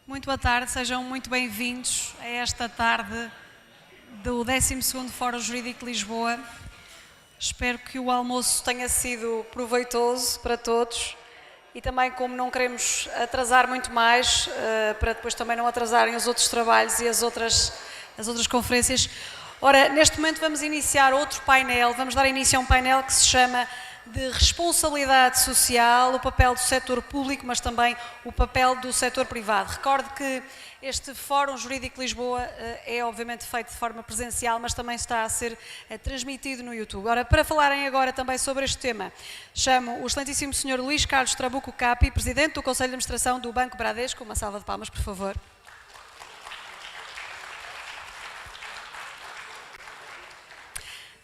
Muito boa tarde, sejam muito bem-vindos a esta tarde do 12º Fórum Jurídico de Lisboa. Espero que o almoço tenha sido proveitoso para todos e também, como não queremos atrasar muito mais, para depois também não atrasarem os outros trabalhos e as outras conferências. Ora, neste momento vamos iniciar outro painel, vamos dar início a um painel que se chama de responsabilidade social, o papel do setor público, mas também o papel do setor privado. Recordo que este Fórum Jurídico de Lisboa é obviamente feito de forma presencial, mas também está a ser transmitido no YouTube. Ora, para falarem agora também sobre este tema, chamo o excelentíssimo Sr. Luís Carlos Trabuco Capi, Presidente do Conselho de Administração do Banco Bradesco. Uma salva de palmas, por favor.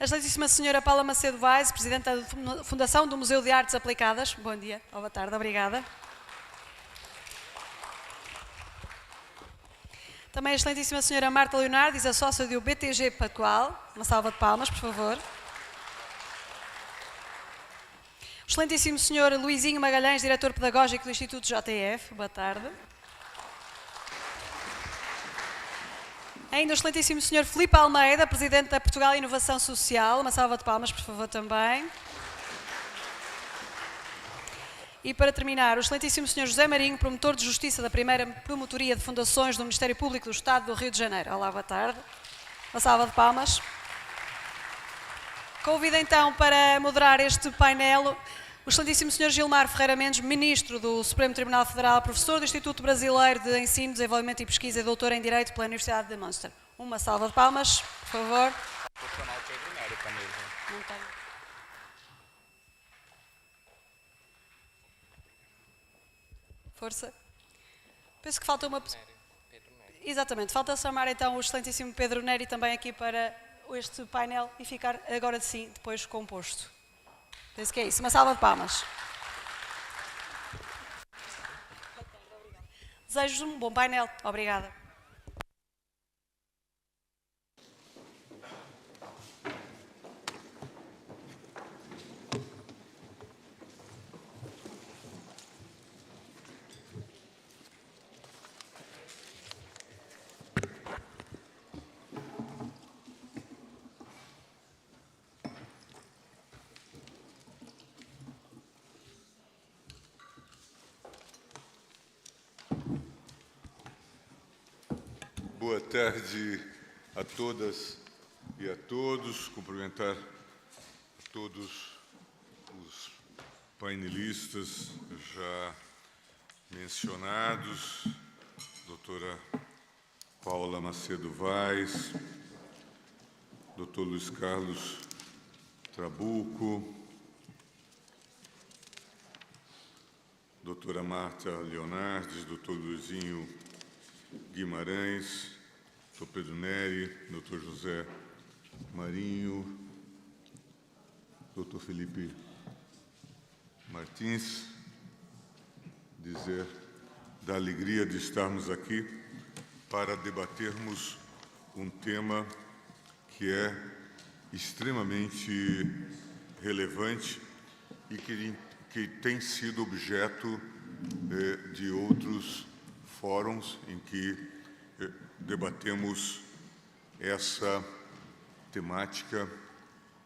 A excelentíssima Senhora Paula Macedo Vaz, Presidente da Fundação do Museu de Artes Aplicadas. Bom dia, ou boa tarde, obrigada. Também a excelentíssima Senhora Marta Leonardes, a sócia do BTG Pactual. Uma salva de palmas, por favor. O excelentíssimo Senhor Luizinho Magalhães, Diretor Pedagógico do Instituto JF. Boa tarde. Ainda o excelentíssimo Sr. Filipe Almeida, Presidente da Portugal Inovação Social. Uma salva de palmas, por favor, também. E para terminar, o excelentíssimo Sr. José Marinho, Promotor de Justiça da Primeira Promotoria de Fundações do Ministério Público do Estado do Rio de Janeiro. Olá, boa tarde. Uma salva de palmas. Convido então para moderar este painel o excelentíssimo Sr. Gilmar Ferreira Mendes, Ministro do Supremo Tribunal Federal, Professor do Instituto Brasileiro de Ensino, Desenvolvimento e Pesquisa e Doutor em Direito pela Universidade de Münster. Uma salva de palmas, por favor. Vou chamar o Pedro Nery para a mesa. Não tenho. Força. Penso que falta uma pessoa. Pedro Nery. Exatamente, falta chamar então o excelentíssimo Pedro Nery também aqui para este painel e ficar agora sim, depois composto. Penso que é isso. Uma salva de palmas. Desejo-vos um bom painel. Obrigada. Boa tarde a todas e a todos. Cumprimentar a todos os painelistas já mencionados, doutora Paula Macedo Vaz, doutor Luís Carlos Trabuco, doutora Marta Leonardes, doutor Luizinho Guimarães, doutor Pedro Nery, doutor José Marinho, doutor Felipe Martins, dizer da alegria de estarmos aqui para debatermos um tema que é extremamente relevante e que tem sido objeto de outros fóruns em que debatemos essa temática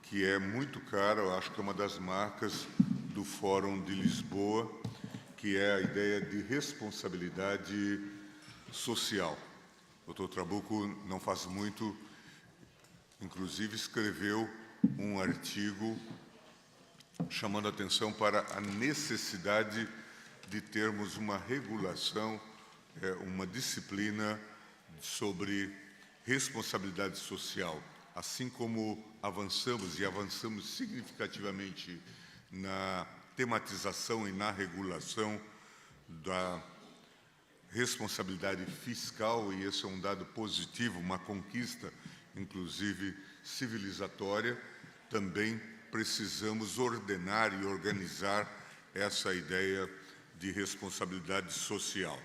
que é muito cara, eu acho que é uma das marcas do Fórum de Lisboa, que é a ideia de responsabilidade social. O Dr. Trabuco, não faz muito, inclusive escreveu um artigo chamando a atenção para a necessidade de termos uma regulação, uma disciplina sobre responsabilidade social. Assim como avançamos significativamente na tematização e na regulação da responsabilidade fiscal, e esse é um dado positivo, uma conquista, inclusive civilizatória, também precisamos ordenar e organizar essa ideia de responsabilidade social.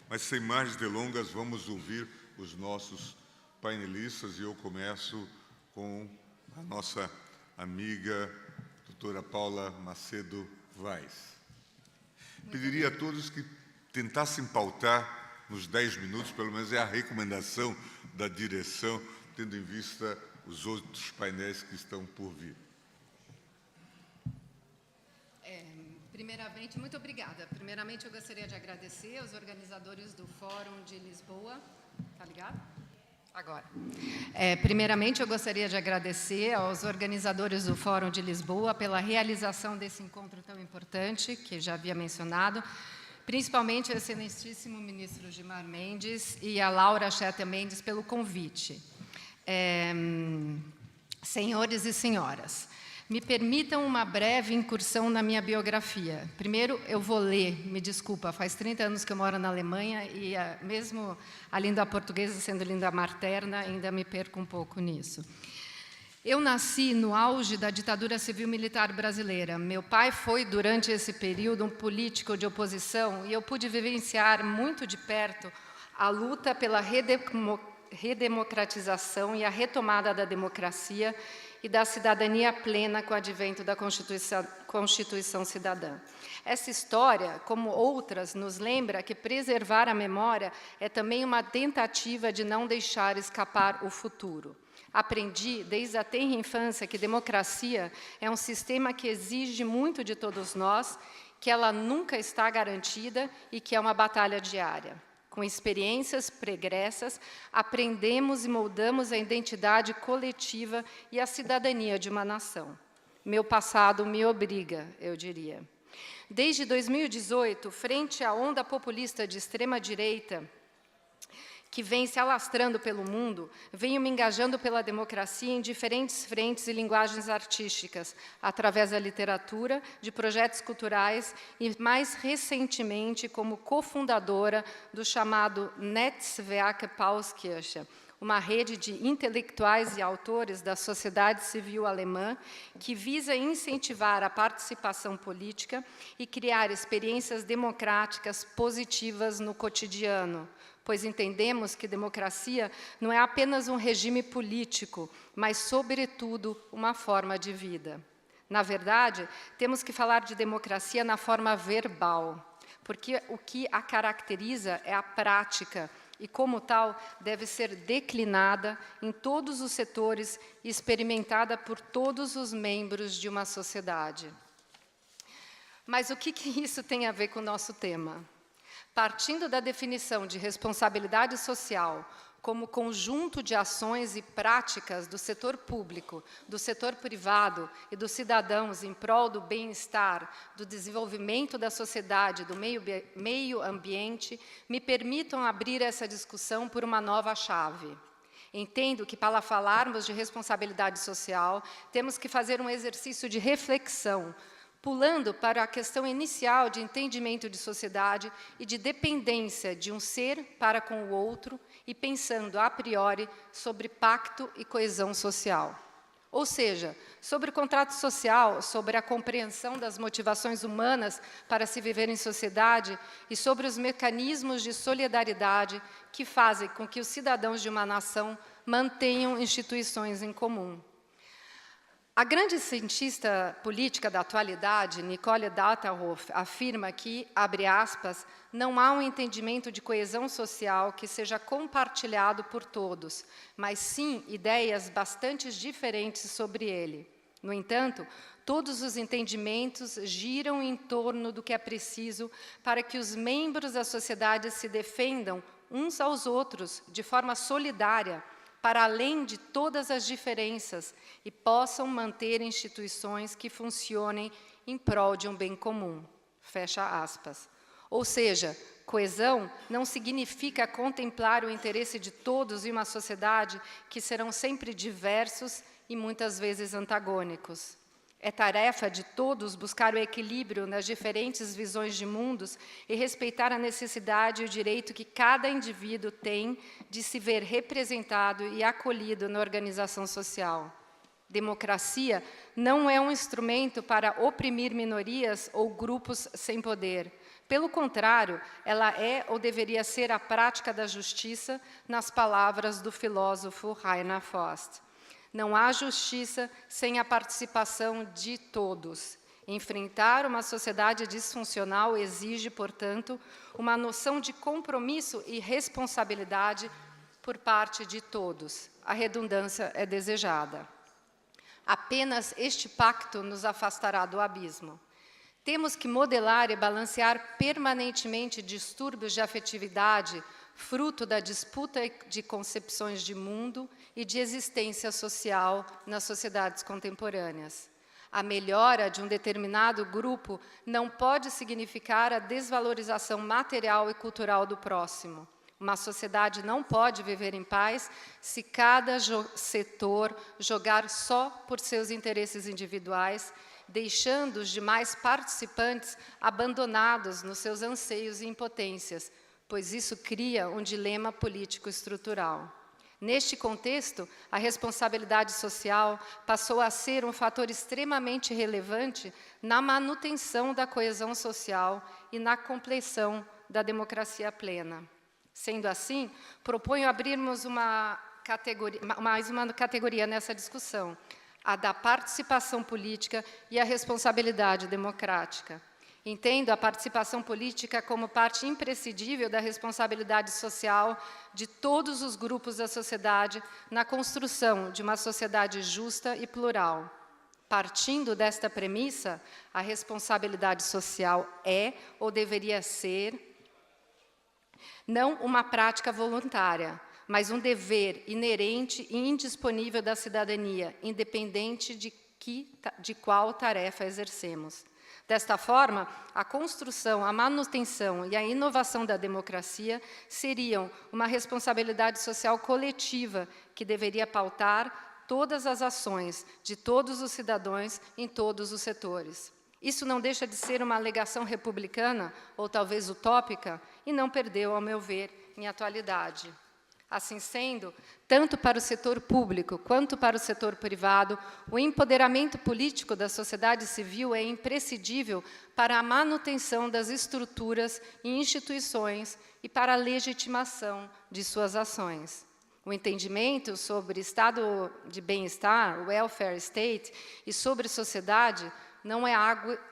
Mas, sem mais delongas, vamos ouvir os nossos painelistas e eu começo com a nossa amiga, doutora Paula Macedo Vaz. Pediria a todos que tentassem pautar nos 10 minutos, pelo menos é a recomendação da direção, tendo em vista os outros painéis que estão por vir. Primeiramente, muito obrigada. Primeiramente, eu gostaria de agradecer aos organizadores do Fórum de Lisboa. Tá ligado? Agora. Primeiramente, eu gostaria de agradecer aos organizadores do Fórum de Lisboa pela realização desse encontro tão importante, que já havia mencionado, principalmente ao excelentíssimo ministro Gilmar Mendes e a Laura Cheta Mendes pelo convite. Senhores e senhoras, me permitam uma breve incursão na minha biografia. Primeiro, eu vou ler, me desculpa, faz 30 anos que eu moro na Alemanha e mesmo a língua portuguesa sendo língua materna, ainda me perco um pouco nisso. Eu nasci no auge da ditadura civil-militar brasileira. Meu pai foi, durante esse período, um político de oposição e eu pude vivenciar muito de perto a luta pela redemocratização e a retomada da democracia e da cidadania plena com o advento da Constituição Cidadã. Essa história, como outras, nos lembra que preservar a memória é também uma tentativa de não deixar escapar o futuro. Aprendi, desde a tenra infância, que democracia é um sistema que exige muito de todos nós, que ela nunca está garantida e que é uma batalha diária. Com experiências pregressas, aprendemos e moldamos a identidade coletiva e a cidadania de uma nação. Meu passado me obriga, eu diria. Desde 2018, frente à onda populista de extrema-direita, que vem se alastrando pelo mundo, venho me engajando pela democracia em diferentes frentes e linguagens artísticas, através da literatura, de projetos culturais e, mais recentemente, como cofundadora do chamado Netzwerk Paulskirche, uma rede de intelectuais e autores da sociedade civil alemã que visa incentivar a participação política e criar experiências democráticas positivas no cotidiano, pois entendemos que democracia não é apenas um regime político, mas, sobretudo, uma forma de vida. Na verdade, temos que falar de democracia na forma verbal, porque o que a caracteriza é a prática, e, como tal, deve ser declinada em todos os setores e experimentada por todos os membros de uma sociedade. Mas o que isso tem a ver com o nosso tema? Partindo da definição de responsabilidade social como conjunto de ações e práticas do setor público, do setor privado e dos cidadãos em prol do bem-estar, do desenvolvimento da sociedade, do meio ambiente, me permitam abrir essa discussão por uma nova chave. Entendo que, para falarmos de responsabilidade social, temos que fazer um exercício de reflexão, pulando para a questão inicial de entendimento de sociedade e de dependência de um ser para com o outro e pensando, a priori, sobre pacto e coesão social. Ou seja, sobre o contrato social, sobre a compreensão das motivações humanas para se viver em sociedade e sobre os mecanismos de solidariedade que fazem com que os cidadãos de uma nação mantenham instituições em comum. A grande cientista política da atualidade, Nicole Dauthoff, afirma que, abre aspas, não há um entendimento de coesão social que seja compartilhado por todos, mas sim ideias bastante diferentes sobre ele. No entanto, todos os entendimentos giram em torno do que é preciso para que os membros da sociedade se defendam uns aos outros de forma solidária, para além de todas as diferenças, e possam manter instituições que funcionem em prol de um bem comum. Fecha aspas. Ou seja, coesão não significa contemplar o interesse de todos em uma sociedade que serão sempre diversos e muitas vezes antagônicos. É tarefa de todos buscar o equilíbrio nas diferentes visões de mundos e respeitar a necessidade e o direito que cada indivíduo tem de se ver representado e acolhido na organização social. Democracia não é um instrumento para oprimir minorias ou grupos sem poder. Pelo contrário, ela é ou deveria ser a prática da justiça, nas palavras do filósofo Rainer Faust. Não há justiça sem a participação de todos. Enfrentar uma sociedade disfuncional exige, portanto, uma noção de compromisso e responsabilidade por parte de todos. A redundância é desejada. Apenas este pacto nos afastará do abismo. Temos que modelar e balancear permanentemente distúrbios de afetividade, fruto da disputa de concepções de mundo e de existência social nas sociedades contemporâneas. A melhora de um determinado grupo não pode significar a desvalorização material e cultural do próximo. Uma sociedade não pode viver em paz se cada setor jogar só por seus interesses individuais, deixando os demais participantes abandonados nos seus anseios e impotências, pois isso cria um dilema político estrutural. Neste contexto, a responsabilidade social passou a ser um fator extremamente relevante na manutenção da coesão social e na compleição da democracia plena. Sendo assim, proponho abrirmos mais uma categoria nessa discussão, a da participação política e a responsabilidade democrática. Entendo a participação política como parte imprescindível da responsabilidade social de todos os grupos da sociedade na construção de uma sociedade justa e plural. Partindo desta premissa, a responsabilidade social é, ou deveria ser, não uma prática voluntária, mas um dever inerente e indisponível da cidadania, independente de qual tarefa exercemos. Desta forma, a construção, a manutenção e a inovação da democracia seriam uma responsabilidade social coletiva que deveria pautar todas as ações de todos os cidadãos em todos os setores. Isso não deixa de ser uma alegação republicana, ou talvez utópica, e não perdeu, ao meu ver, em atualidade. Assim sendo, tanto para o setor público quanto para o setor privado, o empoderamento político da sociedade civil é imprescindível para a manutenção das estruturas e instituições e para a legitimação de suas ações. O entendimento sobre estado de bem-estar, welfare state, e sobre sociedade não é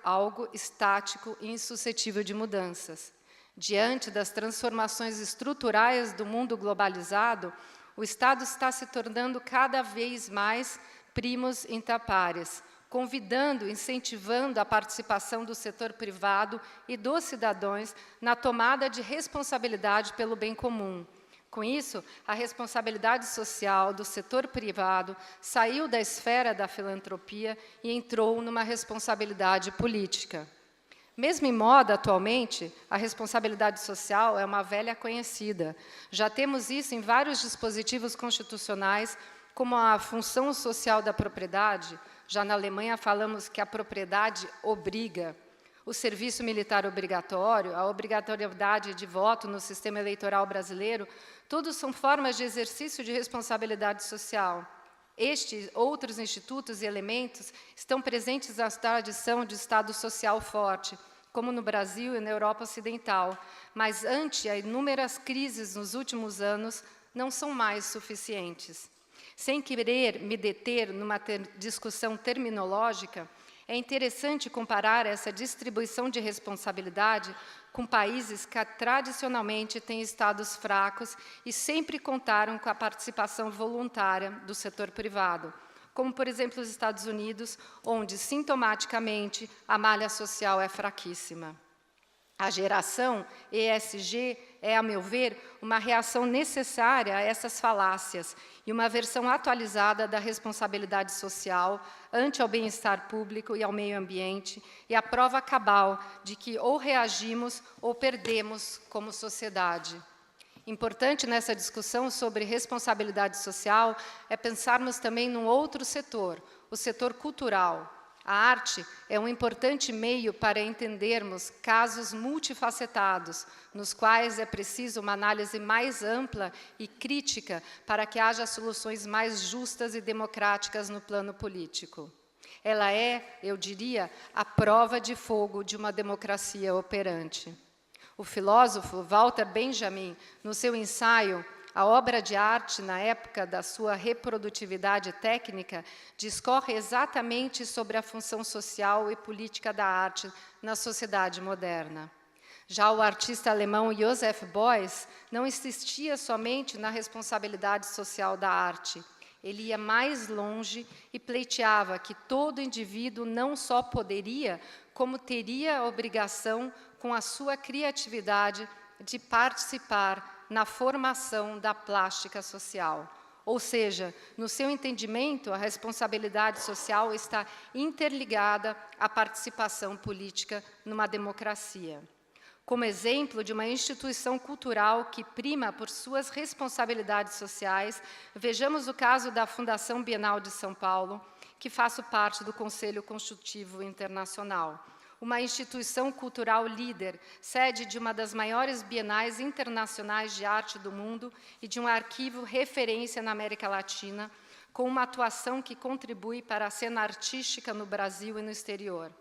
algo estático e insuscetível de mudanças. Diante das transformações estruturais do mundo globalizado, o Estado está se tornando cada vez mais primus inter pares, convidando, incentivando a participação do setor privado e dos cidadãos na tomada de responsabilidade pelo bem comum. Com isso, a responsabilidade social do setor privado saiu da esfera da filantropia e entrou numa responsabilidade política. Mesmo em moda, atualmente, a responsabilidade social é uma velha conhecida. Já temos isso em vários dispositivos constitucionais, como a função social da propriedade. Já na Alemanha falamos que a propriedade obriga. O serviço militar obrigatório, a obrigatoriedade de voto no sistema eleitoral brasileiro, todos são formas de exercício de responsabilidade social. Estes outros institutos e elementos estão presentes na tradição de Estado social forte, como no Brasil e na Europa Ocidental, mas ante as inúmeras crises nos últimos anos, não são mais suficientes. Sem querer me deter numa discussão terminológica, é interessante comparar essa distribuição de responsabilidade com países que tradicionalmente têm estados fracos e sempre contaram com a participação voluntária do setor privado, como, por exemplo, os Estados Unidos, onde, sintomaticamente, a malha social é fraquíssima. A geração ESG é, a meu ver, uma reação necessária a essas falácias e uma versão atualizada da responsabilidade social ante ao bem-estar público e ao meio ambiente, e a prova cabal de que ou reagimos ou perdemos como sociedade. Importante nessa discussão sobre responsabilidade social é pensarmos também num outro setor, o setor cultural. A arte é um importante meio para entendermos casos multifacetados, nos quais é preciso uma análise mais ampla e crítica para que haja soluções mais justas e democráticas no plano político. Ela é, eu diria, a prova de fogo de uma democracia operante. O filósofo Walter Benjamin, no seu ensaio a obra de arte, na época da sua reprodutividade técnica, discorre exatamente sobre a função social e política da arte na sociedade moderna. Já o artista alemão Joseph Beuys não insistia somente na responsabilidade social da arte. Ele ia mais longe e pleiteava que todo indivíduo não só poderia, como teria a obrigação, com a sua criatividade, de participar na formação da plástica social. Ou seja, no seu entendimento, a responsabilidade social está interligada à participação política numa democracia. Como exemplo de uma instituição cultural que prima por suas responsabilidades sociais, vejamos o caso da Fundação Bienal de São Paulo, que faço parte do Conselho Consultivo Internacional. Uma instituição cultural líder, sede de uma das maiores bienais internacionais de arte do mundo e de um arquivo referência na América Latina, com uma atuação que contribui para a cena artística no Brasil e no exterior.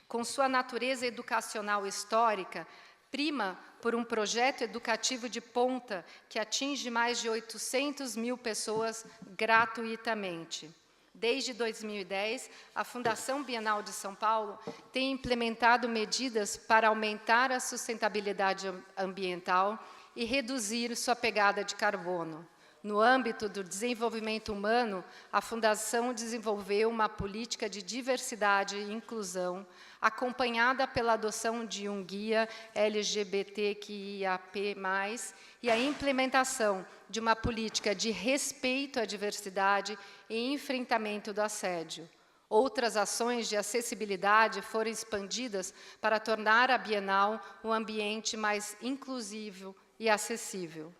Com sua natureza educacional histórica, prima por um projeto educativo de ponta que atinge mais de 800 mil pessoas gratuitamente. Desde 2010, a Fundação Bienal de São Paulo tem implementado medidas para aumentar a sustentabilidade ambiental e reduzir sua pegada de carbono. No âmbito do desenvolvimento humano, a Fundação desenvolveu uma política de diversidade e inclusão, acompanhada pela adoção de um guia LGBTQIAP+, e a implementação de uma política de respeito à diversidade e enfrentamento do assédio. Outras ações de acessibilidade foram expandidas para tornar a Bienal um ambiente mais inclusivo e acessível.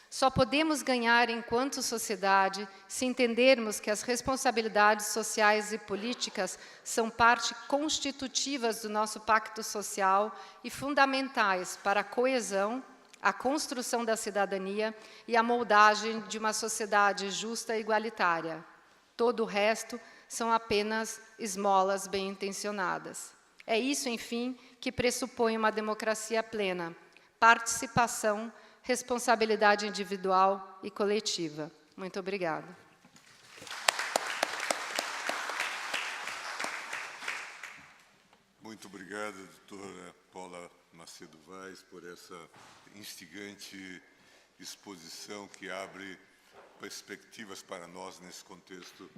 Só podemos ganhar enquanto sociedade se entendermos que as responsabilidades sociais e políticas são parte constitutivas do nosso pacto social e fundamentais para a coesão, a construção da cidadania e a moldagem de uma sociedade justa e igualitária. Todo o resto são apenas esmolas bem-intencionadas. É isso, enfim, que pressupõe uma democracia plena: participação, responsabilidade individual e coletiva. Muito obrigada. Muito obrigado, doutora Paula Macedo Vaz, por essa instigante exposição que abre perspectivas para nós nesse contexto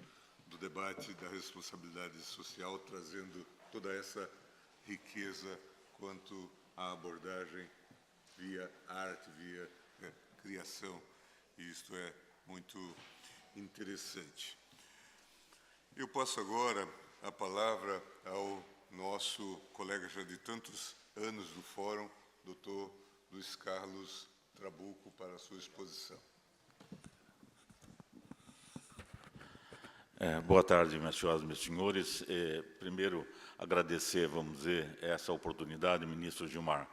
do debate da responsabilidade social, trazendo toda essa riqueza quanto à abordagem via arte, via criação, e isto é muito interessante. Eu passo agora a palavra ao nosso colega já de tantos anos do Fórum, doutor Luiz Carlos Trabuco, para a sua exposição. Boa tarde, minhas senhoras e meus senhores. Primeiro, agradecer, vamos dizer, essa oportunidade, ministro Gilmar,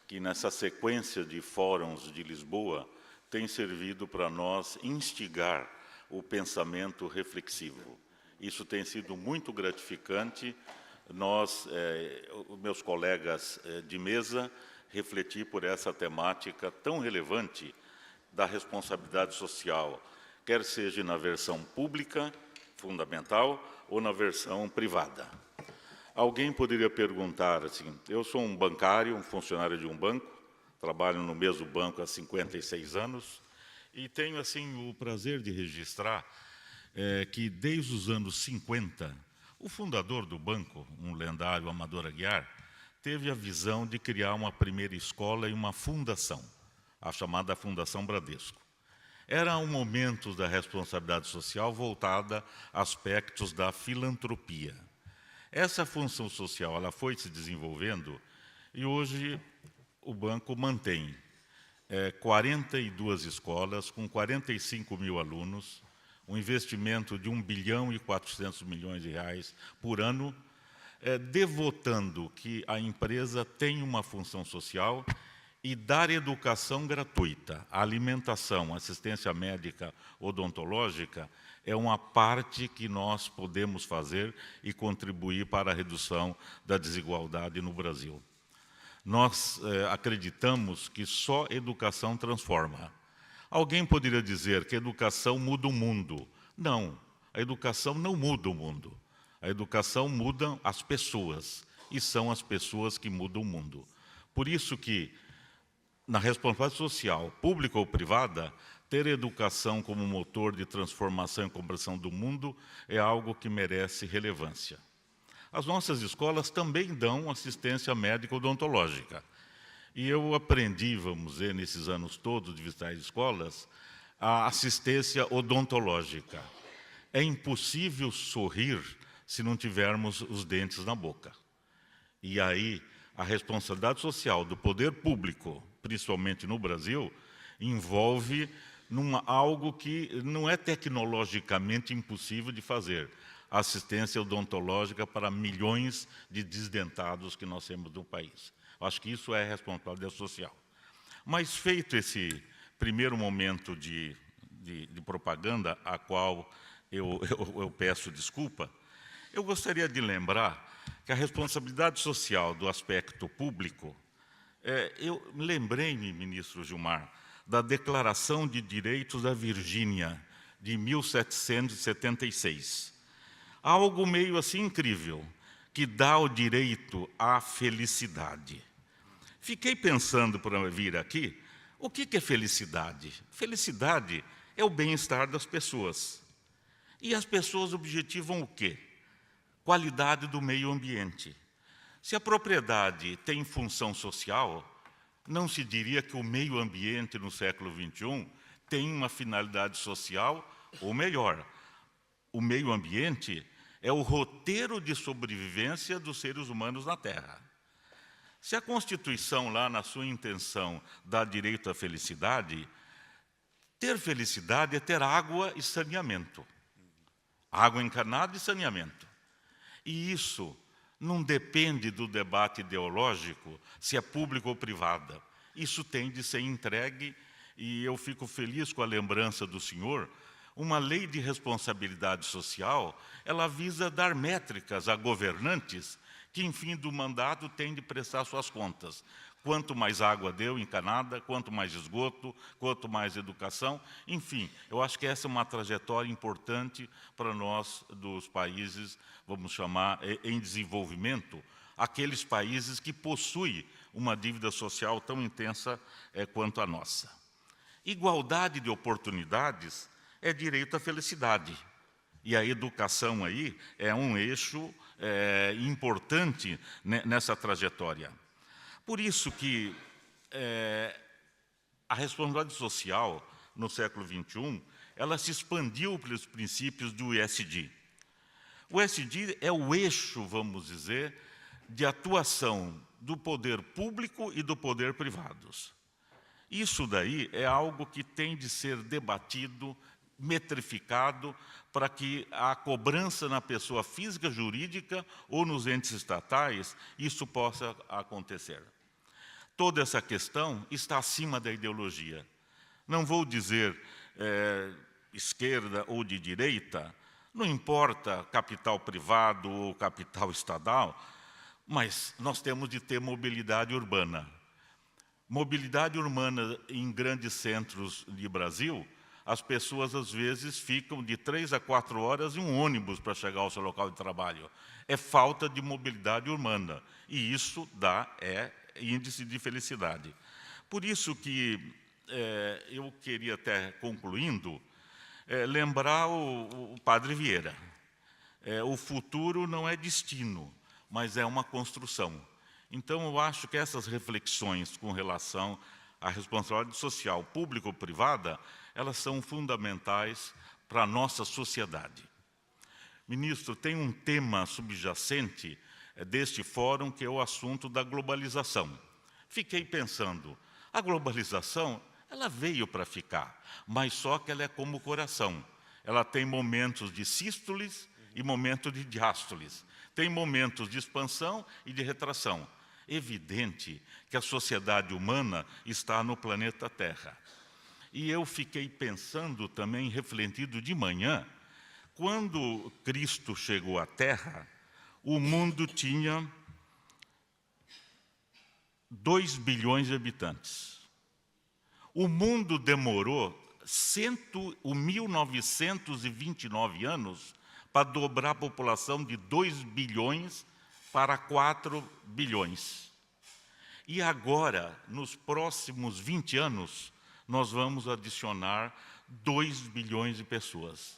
que nessa sequência de fóruns de Lisboa tem servido para nós instigar o pensamento reflexivo. Isso tem sido muito gratificante. Nós, os meus colegas de mesa, refletir por essa temática tão relevante da responsabilidade social, quer seja na versão pública, fundamental, ou na versão privada. Alguém poderia perguntar assim: eu sou um bancário, um funcionário de um banco, trabalho no mesmo banco há 56 anos e tenho assim o prazer de registrar que desde os anos 50, o fundador do banco, um lendário Amador Aguiar, teve a visão de criar uma primeira escola e uma fundação, a chamada Fundação Bradesco. Era um momento da responsabilidade social voltada a aspectos da filantropia. Essa função social ela foi se desenvolvendo e hoje o banco mantém 42 escolas com 45 mil alunos, um investimento de 1 bilhão e 400 milhões de reais por ano, devotando que a empresa tem uma função social e dar educação gratuita, alimentação, assistência médica, odontológica, é uma parte que nós podemos fazer e contribuir para a redução da desigualdade no Brasil. Nós acreditamos que só educação transforma. Alguém poderia dizer que a educação muda o mundo. Não, a educação não muda o mundo. A educação muda as pessoas, e são as pessoas que mudam o mundo. Por isso que, na responsabilidade social, pública ou privada, ter a educação como motor de transformação e compreensão do mundo é algo que merece relevância. As nossas escolas também dão assistência médica odontológica. E eu aprendi, vamos dizer, nesses anos todos de visitar escolas, a assistência odontológica. É impossível sorrir se não tivermos os dentes na boca. E aí, a responsabilidade social do poder público, principalmente no Brasil, envolve algo que não é tecnologicamente impossível de fazer. Assistência odontológica para milhões de desdentados que nós temos no país. Acho que isso é responsabilidade social. Mas feito esse primeiro momento de propaganda, a qual eu peço desculpa, eu gostaria de lembrar que a responsabilidade social do aspecto público, eu lembrei-me, ministro Gilmar, da Declaração de Direitos da Virgínia, de 1776. Algo meio assim incrível, que dá o direito à felicidade. Fiquei pensando para vir aqui, o que é felicidade? Felicidade é o bem-estar das pessoas. E as pessoas objetivam o quê? Qualidade do meio ambiente. Se a propriedade tem função social, não se diria que o meio ambiente no século XXI tem uma finalidade social, ou melhor, o meio ambiente é o roteiro de sobrevivência dos seres humanos na Terra. Se a Constituição, lá na sua intenção, dá direito à felicidade, ter felicidade é ter água e saneamento. Água encanada e saneamento. E isso não depende do debate ideológico, se é público ou privada. Isso tem de ser entregue, e eu fico feliz com a lembrança do senhor. Uma lei de responsabilidade social, ela visa dar métricas a governantes que, em fim do mandato, têm de prestar suas contas. Quanto mais água deu encanada, quanto mais esgoto, quanto mais educação. Enfim, eu acho que essa é uma trajetória importante para nós dos países, vamos chamar, em desenvolvimento, aqueles países que possuem uma dívida social tão intensa quanto a nossa. Igualdade de oportunidades é direito à felicidade. E a educação aí é um eixo importante nessa trajetória. Por isso que a responsabilidade social no século XXI, ela se expandiu pelos princípios do ESG. O ESG é o eixo, vamos dizer, de atuação do poder público e do poder privados. Isso daí é algo que tem de ser debatido, metrificado, para que a cobrança na pessoa física, jurídica ou nos entes estatais, isso possa acontecer. Toda essa questão está acima da ideologia. Não vou dizer esquerda ou de direita, não importa capital privado ou capital estatal, mas nós temos de ter mobilidade urbana. Mobilidade urbana em grandes centros de Brasil, as pessoas, às vezes, ficam de 3 a 4 horas em um ônibus para chegar ao seu local de trabalho. É falta de mobilidade urbana, e isso dá índice de felicidade. Por isso que eu queria, até concluindo, lembrar o Padre Vieira. O futuro não é destino, mas é uma construção. Então, eu acho que essas reflexões com relação à responsabilidade social pública ou privada, elas são fundamentais para a nossa sociedade. Ministro, tem um tema subjacente deste fórum, que é o assunto da globalização. Fiquei pensando, a globalização, ela veio para ficar, mas só que ela é como o coração. Ela tem momentos de sístoles e momentos de diástoles. Tem momentos de expansão e de retração. Evidente que a sociedade humana está no planeta Terra. E eu fiquei pensando também, refletindo de manhã, quando Cristo chegou à Terra, o mundo tinha 2 bilhões de habitantes. O mundo demorou 1929 anos para dobrar a população de 2 bilhões para 4 bilhões. E agora, nos próximos 20 anos, nós vamos adicionar 2 bilhões de pessoas.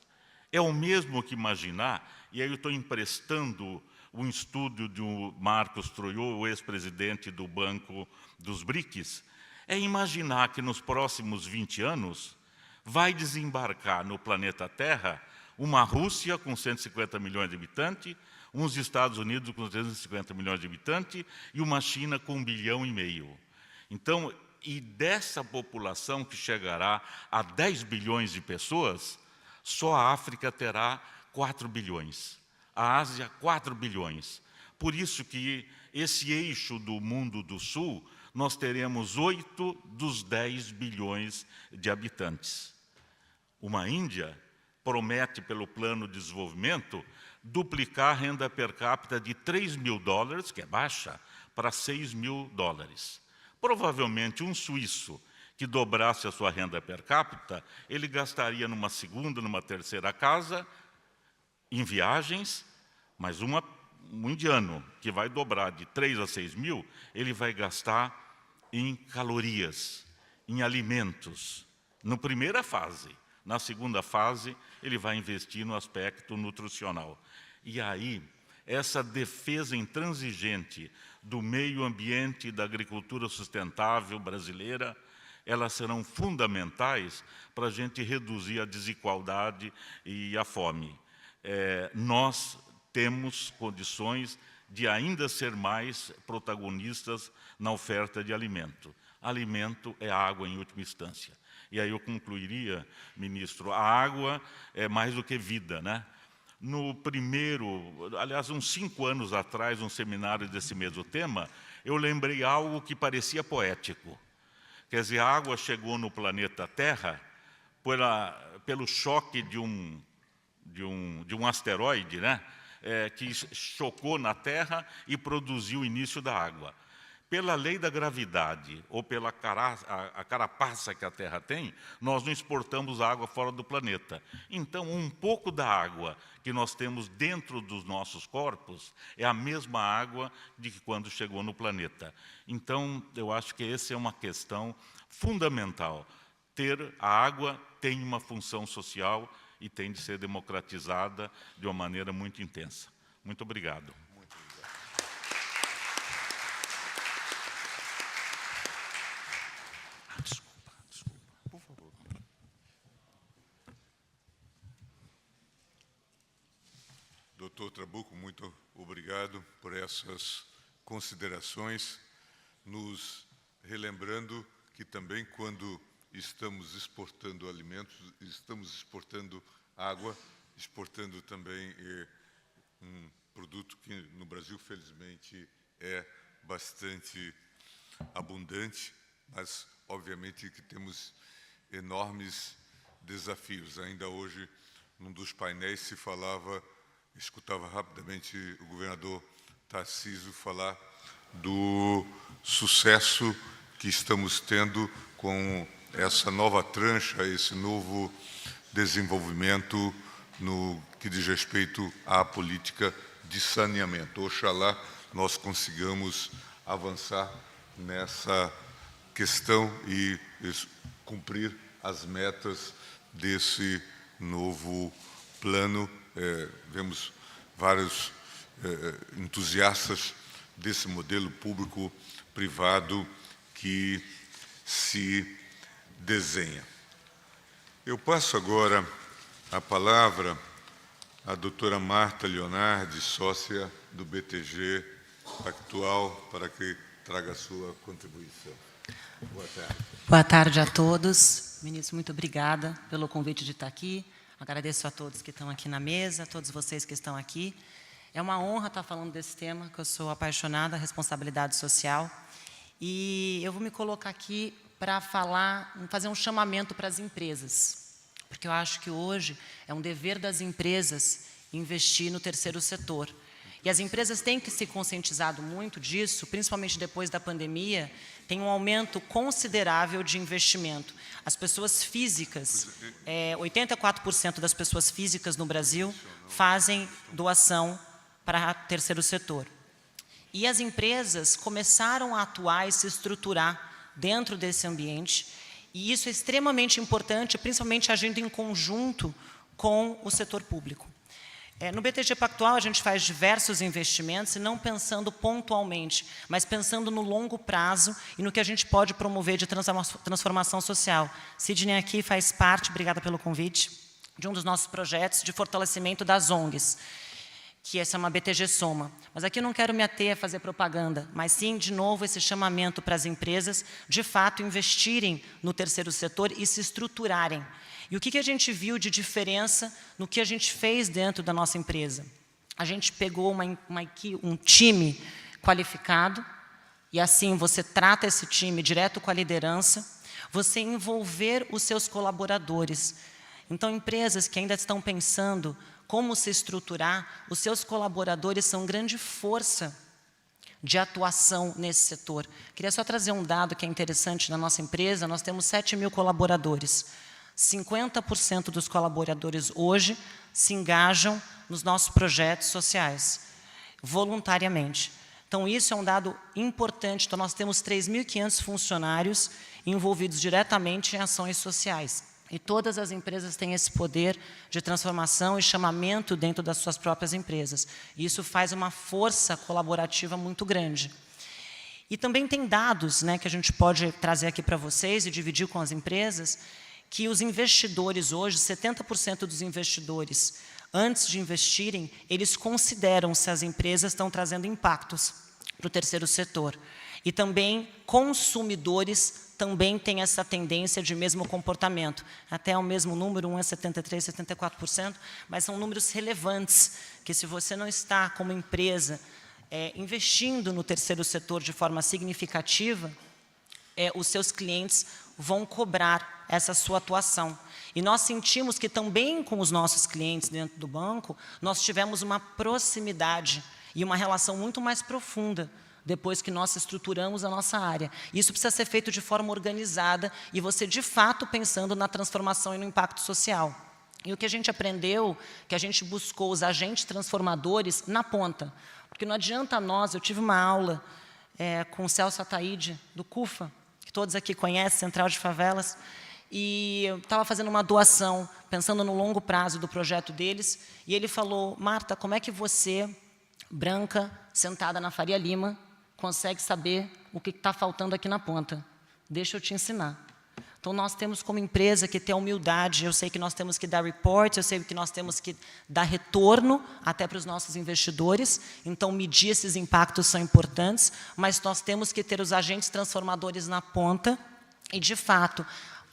É o mesmo que imaginar, e aí eu estou emprestando um estudo do Marcos Troiot, o ex-presidente do Banco dos BRICS, é imaginar que nos próximos 20 anos vai desembarcar no planeta Terra uma Rússia com 150 milhões de habitantes, uns Estados Unidos com 350 milhões de habitantes e uma China com 1,5 bilhão. Então, e dessa população que chegará a 10 bilhões de pessoas, só a África terá 4 bilhões, a Ásia 4 bilhões. Por isso que esse eixo do mundo do Sul, nós teremos 8 dos 10 bilhões de habitantes. Uma Índia promete, pelo plano de desenvolvimento, duplicar a renda per capita de 3 mil dólares, que é baixa, para 6 mil dólares. Provavelmente um suíço que dobrasse a sua renda per capita, ele gastaria numa segunda, numa terceira casa, em viagens, mas um indiano que vai dobrar de 3 a 6 mil, ele vai gastar em calorias, em alimentos, na primeira fase. Na segunda fase, ele vai investir no aspecto nutricional. E aí, essa defesa intransigente do meio ambiente e da agricultura sustentável brasileira, elas serão fundamentais para a gente reduzir a desigualdade e a fome. Nós temos condições de ainda ser mais protagonistas na oferta de alimento. Alimento é água em última instância. E aí eu concluiria, ministro, a água é mais do que vida, né? No primeiro, aliás, uns 5 anos atrás, um seminário desse mesmo tema, eu lembrei algo que parecia poético. Quer dizer, a água chegou no planeta Terra pelo choque de um asteroide, né? Que chocou na Terra e produziu o início da água. Pela lei da gravidade, ou pela carapaça que a Terra tem, nós não exportamos água fora do planeta. Então, um pouco da água que nós temos dentro dos nossos corpos é a mesma água de que quando chegou no planeta. Então, eu acho que essa é uma questão fundamental. A água tem uma função social e tem de ser democratizada de uma maneira muito intensa. Muito obrigado. Doutor Trabuco, muito obrigado por essas considerações, nos relembrando que também quando estamos exportando alimentos, estamos exportando água, exportando também um produto que no Brasil, felizmente, é bastante abundante, mas, obviamente, que temos enormes desafios. Ainda hoje, num dos painéis, se falava, escutava rapidamente o governador Tarcísio falar do sucesso que estamos tendo com essa nova trancha, esse novo desenvolvimento no que diz respeito à política de saneamento. Oxalá nós consigamos avançar nessa questão e cumprir as metas desse novo plano. Vemos vários entusiastas desse modelo público-privado que se desenha. Eu passo agora a palavra à doutora Marta Leonardi, sócia do BTG Pactual, para que traga a sua contribuição. Boa tarde. Boa tarde a todos. Ministro, muito obrigada pelo convite de estar aqui. Agradeço a todos que estão aqui na mesa, a todos vocês que estão aqui. É uma honra estar falando desse tema, que eu sou apaixonada, responsabilidade social. E eu vou me colocar aqui para fazer um chamamento para as empresas, porque eu acho que hoje é um dever das empresas investir no terceiro setor. E as empresas têm que se conscientizado muito disso, principalmente depois da pandemia, tem um aumento considerável de investimento. As pessoas físicas, 84% das pessoas físicas no Brasil fazem doação para terceiro setor. E as empresas começaram a atuar e se estruturar dentro desse ambiente, e isso é extremamente importante, principalmente agindo em conjunto com o setor público. No BTG Pactual, a gente faz diversos investimentos, e não pensando pontualmente, mas pensando no longo prazo e no que a gente pode promover de transformação social. Sidney aqui faz parte, obrigada pelo convite, de um dos nossos projetos de fortalecimento das ONGs, que essa é uma BTG Soma. Mas aqui eu não quero me ater a fazer propaganda, mas sim, de novo, esse chamamento para as empresas, de fato, investirem no terceiro setor e se estruturarem. E o que a gente viu de diferença no que a gente fez dentro da nossa empresa? A gente pegou um time qualificado, e assim você trata esse time direto com a liderança, você envolver os seus colaboradores. Então, empresas que ainda estão pensando como se estruturar, os seus colaboradores são grande força de atuação nesse setor. Queria só trazer um dado que é interessante na nossa empresa, nós temos 7.000 colaboradores. 50% dos colaboradores hoje se engajam nos nossos projetos sociais, voluntariamente. Então, isso é um dado importante. Então, nós temos 3.500 funcionários envolvidos diretamente em ações sociais. E todas as empresas têm esse poder de transformação e chamamento dentro das suas próprias empresas. E isso faz uma força colaborativa muito grande. E também tem dados, né, que a gente pode trazer aqui para vocês e dividir com as empresas, que os investidores hoje, 70% dos investidores, antes de investirem, eles consideram se as empresas estão trazendo impactos para o terceiro setor. E também consumidores também têm essa tendência de mesmo comportamento. Até o mesmo número, um é 73%, 74%, mas são números relevantes, que se você não está como empresa investindo no terceiro setor de forma significativa, os seus clientes vão cobrar essa sua atuação. E nós sentimos que também com os nossos clientes dentro do banco, nós tivemos uma proximidade e uma relação muito mais profunda depois que nós estruturamos a nossa área. Isso precisa ser feito de forma organizada e você, de fato, pensando na transformação e no impacto social. E o que a gente aprendeu, que a gente buscou os agentes transformadores na ponta. Porque não adianta nós, eu tive uma aula com o Celso Ataíde, do CUFA, que todos aqui conhecem, Central de Favelas, e eu estava fazendo uma doação, pensando no longo prazo do projeto deles, e ele falou, Marta, como é que você, branca, sentada na Faria Lima, consegue saber o que está faltando aqui na ponta? Deixa eu te ensinar. Então, nós temos como empresa que ter humildade, eu sei que nós temos que dar report, eu sei que nós temos que dar retorno até para os nossos investidores, então medir esses impactos são importantes, mas nós temos que ter os agentes transformadores na ponta e, de fato,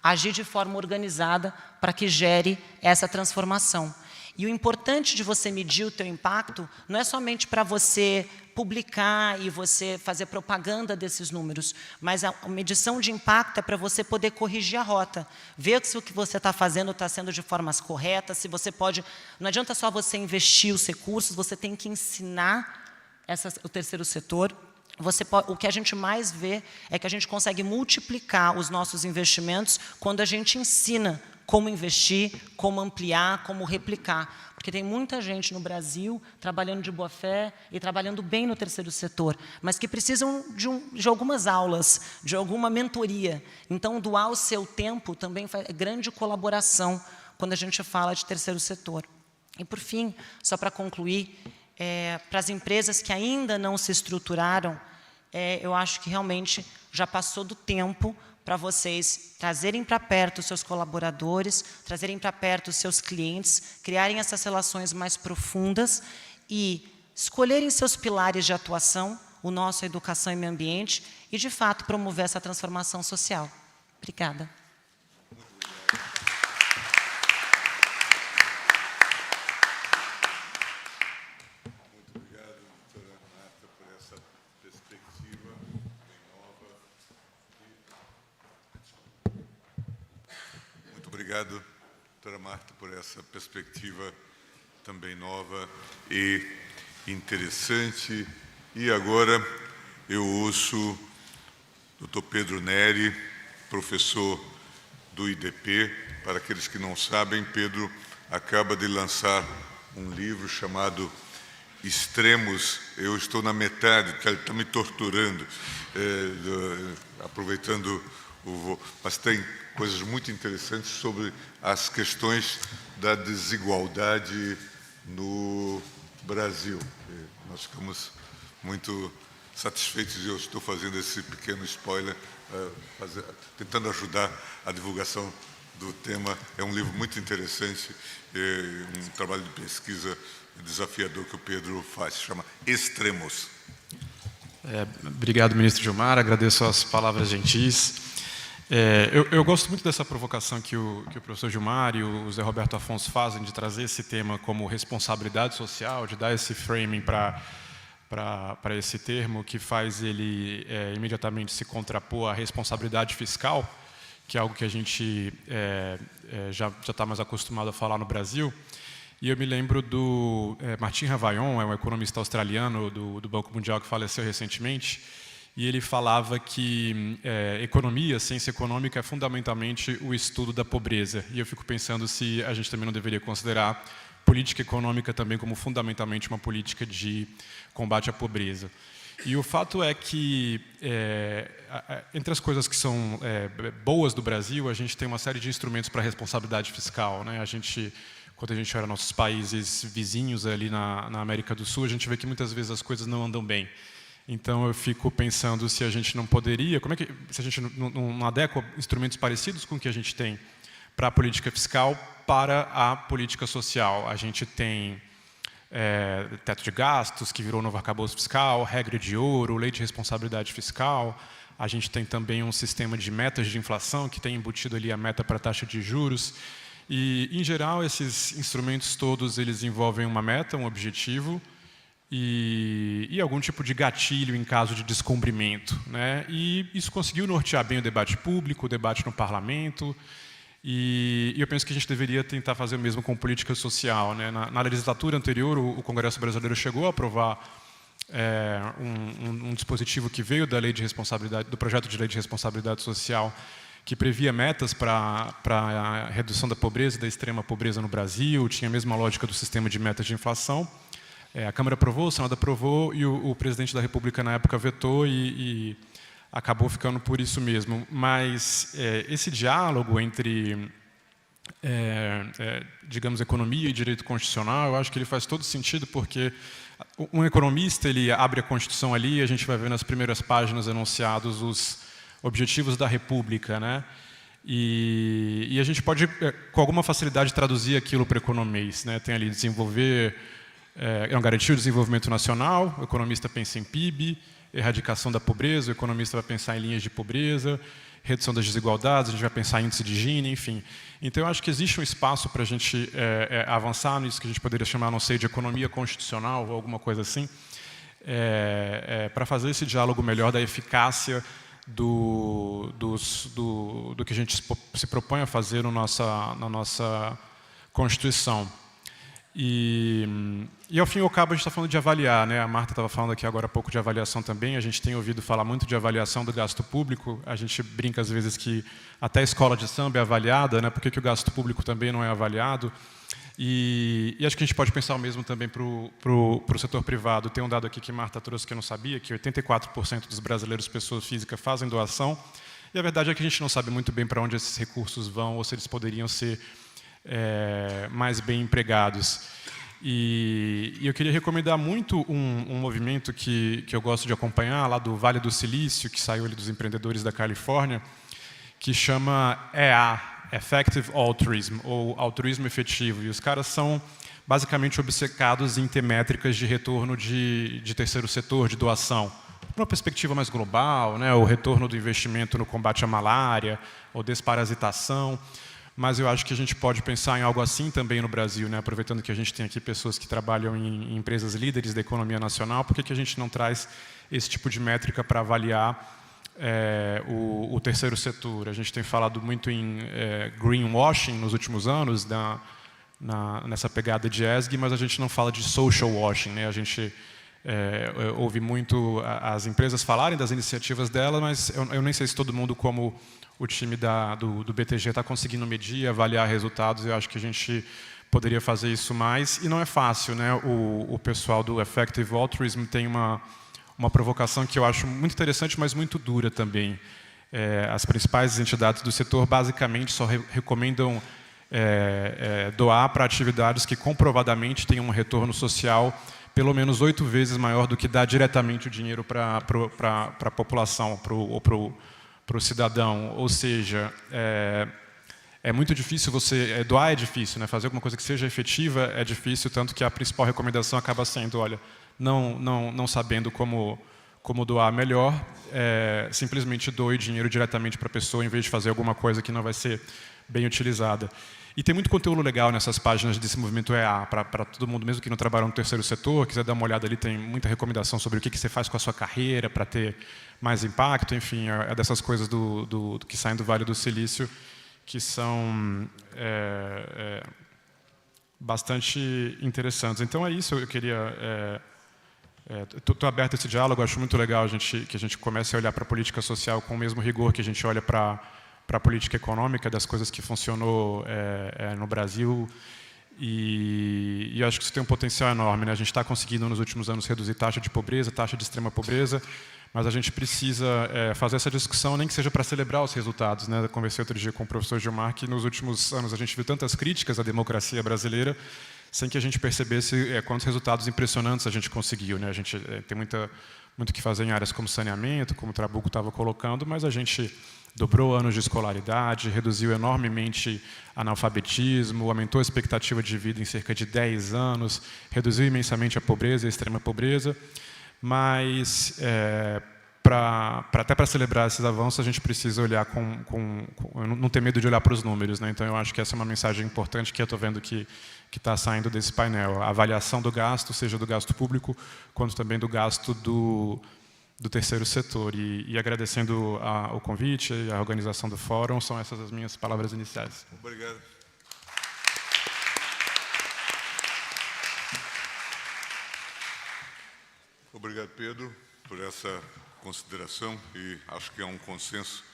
agir de forma organizada para que gere essa transformação. E o importante de você medir o teu impacto não é somente para você publicar e você fazer propaganda desses números, mas a medição de impacto é para você poder corrigir a rota, ver se o que você está fazendo está sendo de formas corretas, se você pode... Não adianta só você investir os recursos, você tem que ensinar o terceiro setor. O que a gente mais vê é que a gente consegue multiplicar os nossos investimentos quando a gente ensina como investir, como ampliar, como replicar. Porque tem muita gente no Brasil trabalhando de boa fé e trabalhando bem no terceiro setor, mas que precisam de algumas aulas, de alguma mentoria. Então, doar o seu tempo também faz grande colaboração quando a gente fala de terceiro setor. E, por fim, só para concluir, para as empresas que ainda não se estruturaram, eu acho que realmente já passou do tempo para vocês trazerem para perto os seus colaboradores, trazerem para perto os seus clientes, criarem essas relações mais profundas e escolherem seus pilares de atuação, o nosso, a educação e meio ambiente, e, de fato, promover essa transformação social. Obrigada. Obrigado, doutora Marta, por essa perspectiva também nova. E interessante. E agora eu ouço o Dr. Pedro Neri, professor do IDP. Para aqueles que não sabem, Pedro acaba de lançar um livro chamado Extremos. Eu estou na metade, ele está me torturando, aproveitando o voo. Mas tem coisas muito interessantes sobre as questões da desigualdade no Brasil. Nós ficamos muito satisfeitos e eu estou fazendo esse pequeno spoiler, tentando ajudar a divulgação do tema. É um livro muito interessante, um trabalho de pesquisa desafiador que o Pedro faz, chama Extremos. Obrigado, ministro Gilmar, agradeço as palavras gentis. Eu gosto muito dessa provocação que o professor Gilmar e o Zé Roberto Afonso fazem de trazer esse tema como responsabilidade social, de dar esse framing para esse termo que faz ele imediatamente se contrapor à responsabilidade fiscal, que é algo que a gente já está mais acostumado a falar no Brasil. E eu me lembro do Martin Ravaion, é um economista australiano do Banco Mundial que faleceu recentemente, e ele falava que economia, ciência econômica, é fundamentalmente o estudo da pobreza. E eu fico pensando se a gente também não deveria considerar política econômica também como fundamentalmente uma política de combate à pobreza. E o fato é que, entre as coisas que são boas do Brasil, a gente tem uma série de instrumentos para responsabilidade fiscal, né? Quando a gente olha nossos países vizinhos ali na América do Sul, a gente vê que muitas vezes as coisas não andam bem. Então, eu fico pensando se a gente não poderia, se a gente não adequa instrumentos parecidos com o que a gente tem para a política fiscal para a política social. A gente tem teto de gastos, que virou novo arcabouço fiscal, regra de ouro, lei de responsabilidade fiscal. A gente tem também um sistema de metas de inflação, que tem embutido ali a meta para a taxa de juros. E, em geral, esses instrumentos todos eles envolvem uma meta, um objetivo, e algum tipo de gatilho em caso de descumprimento, né? E isso conseguiu nortear bem o debate público, o debate no parlamento, e eu penso que a gente deveria tentar fazer o mesmo com política social, né? Na legislatura anterior, o Congresso Brasileiro chegou a aprovar um dispositivo que veio da lei de responsabilidade, do projeto de lei de responsabilidade social, que previa metas para a redução da pobreza e da extrema pobreza no Brasil, tinha a mesma lógica do sistema de metas de inflação. A Câmara aprovou, o Senado aprovou e o presidente da República na época vetou e acabou ficando por isso mesmo. Mas esse diálogo entre, digamos, economia e direito constitucional, eu acho que ele faz todo sentido, porque um economista ele abre a Constituição ali e a gente vai ver nas primeiras páginas enunciados os objetivos da República, né? E a gente pode, com alguma facilidade, traduzir aquilo para o economês, né? Tem ali desenvolver, garantir o desenvolvimento nacional, o economista pensa em PIB, erradicação da pobreza, o economista vai pensar em linhas de pobreza, redução das desigualdades, a gente vai pensar em índice de Gini, enfim. Então, eu acho que existe um espaço para a gente avançar nisso que a gente poderia chamar, não sei, de economia constitucional ou alguma coisa assim, para fazer esse diálogo melhor da eficácia do que a gente se propõe a fazer na nossa Constituição. E ao fim e ao cabo, a gente está falando de avaliar, né? A Marta estava falando aqui agora há pouco de avaliação também, a gente tem ouvido falar muito de avaliação do gasto público, a gente brinca às vezes que até a escola de samba é avaliada, né? Por que o gasto público também não é avaliado? E acho que a gente pode pensar o mesmo também para o setor privado. Tem um dado aqui que Marta trouxe que eu não sabia, que 84% dos brasileiros, pessoas físicas, fazem doação, e a verdade é que a gente não sabe muito bem para onde esses recursos vão ou se eles poderiam ser mais bem empregados. E eu queria recomendar muito um movimento que eu gosto de acompanhar, lá do Vale do Silício, que saiu ali dos empreendedores da Califórnia, que chama EA, Effective Altruism, ou altruísmo efetivo. E os caras são basicamente obcecados em ter métricas de retorno de terceiro setor, de doação. Uma perspectiva mais global, né, o retorno do investimento no combate à malária, ou desparasitação. Mas eu acho que a gente pode pensar em algo assim também no Brasil, né? Aproveitando que a gente tem aqui pessoas que trabalham em empresas líderes da economia nacional, por que a gente não traz esse tipo de métrica para avaliar o terceiro setor? A gente tem falado muito em greenwashing nos últimos anos, nessa pegada de ESG, mas a gente não fala de social washing, né? A gente ouve muito as empresas falarem das iniciativas delas, mas eu nem sei se todo mundo, como o time do BTG, está conseguindo medir, avaliar resultados. Eu acho que a gente poderia fazer isso mais, e não é fácil, né? O pessoal do Effective Altruism tem uma provocação que eu acho muito interessante, mas muito dura também. As principais entidades do setor basicamente só recomendam doar para atividades que comprovadamente tenham um retorno social pelo menos 8 vezes maior do que dar diretamente o dinheiro para a população, ou para o cidadão. Ou seja, é muito difícil doar é difícil, né? Fazer alguma coisa que seja efetiva é difícil, tanto que a principal recomendação acaba sendo, olha, não sabendo como doar melhor, simplesmente doe dinheiro diretamente para a pessoa, em vez de fazer alguma coisa que não vai ser bem utilizada. E tem muito conteúdo legal nessas páginas desse movimento EA, para todo mundo, mesmo que não trabalha no terceiro setor, quiser dar uma olhada ali, tem muita recomendação sobre o que você faz com a sua carreira para ter mais impacto, enfim, é dessas coisas que saem do Vale do Silício, que são bastante interessantes. Então é isso, eu queria... Estou aberto a esse diálogo, acho muito legal que a gente comece a olhar para a política social com o mesmo rigor que a gente olha para a política econômica, das coisas que funcionou no Brasil, e acho que isso tem um potencial enorme, né? A gente está conseguindo nos últimos anos reduzir taxa de pobreza, taxa de extrema pobreza, mas a gente precisa fazer essa discussão, nem que seja para celebrar os resultados, né? Eu conversei outro dia com o professor Gilmar que nos últimos anos a gente viu tantas críticas à democracia brasileira, sem que a gente percebesse quantos resultados impressionantes a gente conseguiu, né? A gente tem muito o que fazer em áreas como saneamento, como o Trabuco estava colocando, mas a gente dobrou anos de escolaridade, reduziu enormemente analfabetismo, aumentou a expectativa de vida em cerca de 10 anos, reduziu imensamente a pobreza, a extrema pobreza, mas até para celebrar esses avanços a gente precisa olhar não ter medo de olhar para os números, né? Então eu acho que essa é uma mensagem importante que eu estou vendo que está saindo desse painel. A avaliação do gasto, seja do gasto público, quanto também do gasto do terceiro setor. E agradecendo o convite e a organização do fórum, são essas as minhas palavras iniciais. Obrigado. Obrigado, Pedro, por essa consideração, e acho que há um consenso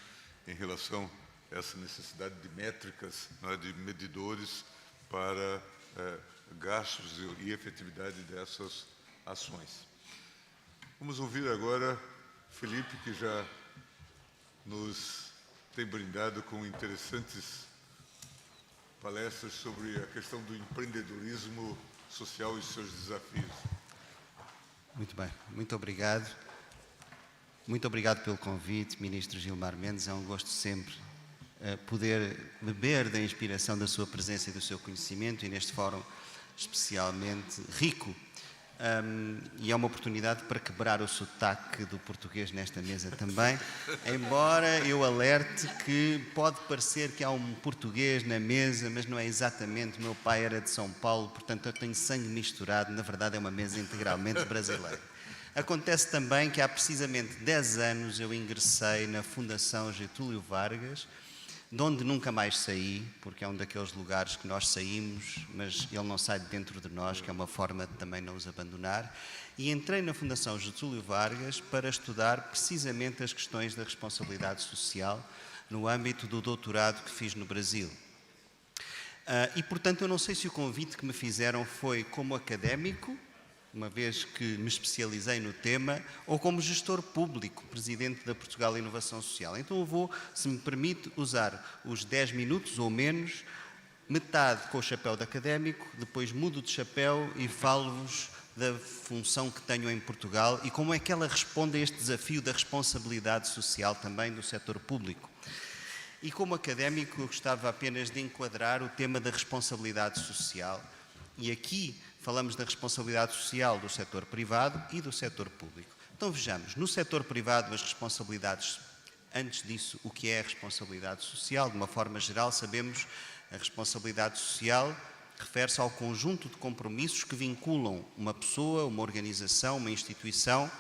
em relação a essa necessidade de métricas, né, de medidores para gastos e efetividade dessas ações. Vamos ouvir agora Felipe, que já nos tem brindado com interessantes palestras sobre a questão do empreendedorismo social e seus desafios. Muito bem, muito obrigado. Muito obrigado pelo convite, Ministro Gilmar Mendes. É um gosto sempre poder beber da inspiração da sua presença e do seu conhecimento, e neste fórum especialmente rico. E é uma oportunidade para quebrar o sotaque do português nesta mesa também, embora eu alerte que pode parecer que há um português na mesa, mas não é exatamente. O meu pai era de São Paulo, portanto eu tenho sangue misturado, na verdade é uma mesa integralmente brasileira. Acontece também que há precisamente 10 anos eu ingressei na Fundação Getúlio Vargas, de onde nunca mais saí, porque é um daqueles lugares que nós saímos, mas ele não sai de dentro de nós, que é uma forma de também não os abandonar. E entrei na Fundação Getúlio Vargas para estudar precisamente as questões da responsabilidade social no âmbito do doutorado que fiz no Brasil. E, portanto, eu não sei se o convite que me fizeram foi como académico, uma vez que me especializei no tema, ou como gestor público, presidente da Portugal Inovação Social. Então eu vou, se me permite, usar os 10 minutos ou menos, metade com o chapéu de académico, depois mudo de chapéu e falo-vos da função que tenho em Portugal e como é que ela responde a este desafio da responsabilidade social também do setor público. E como académico eu gostava apenas de enquadrar o tema da responsabilidade social, e aqui falamos da responsabilidade social do setor privado e do setor público. Então vejamos, no setor privado as responsabilidades, antes disso, o que é a responsabilidade social? De uma forma geral, sabemos a responsabilidade social refere-se ao conjunto de compromissos que vinculam uma pessoa, uma organização, uma instituição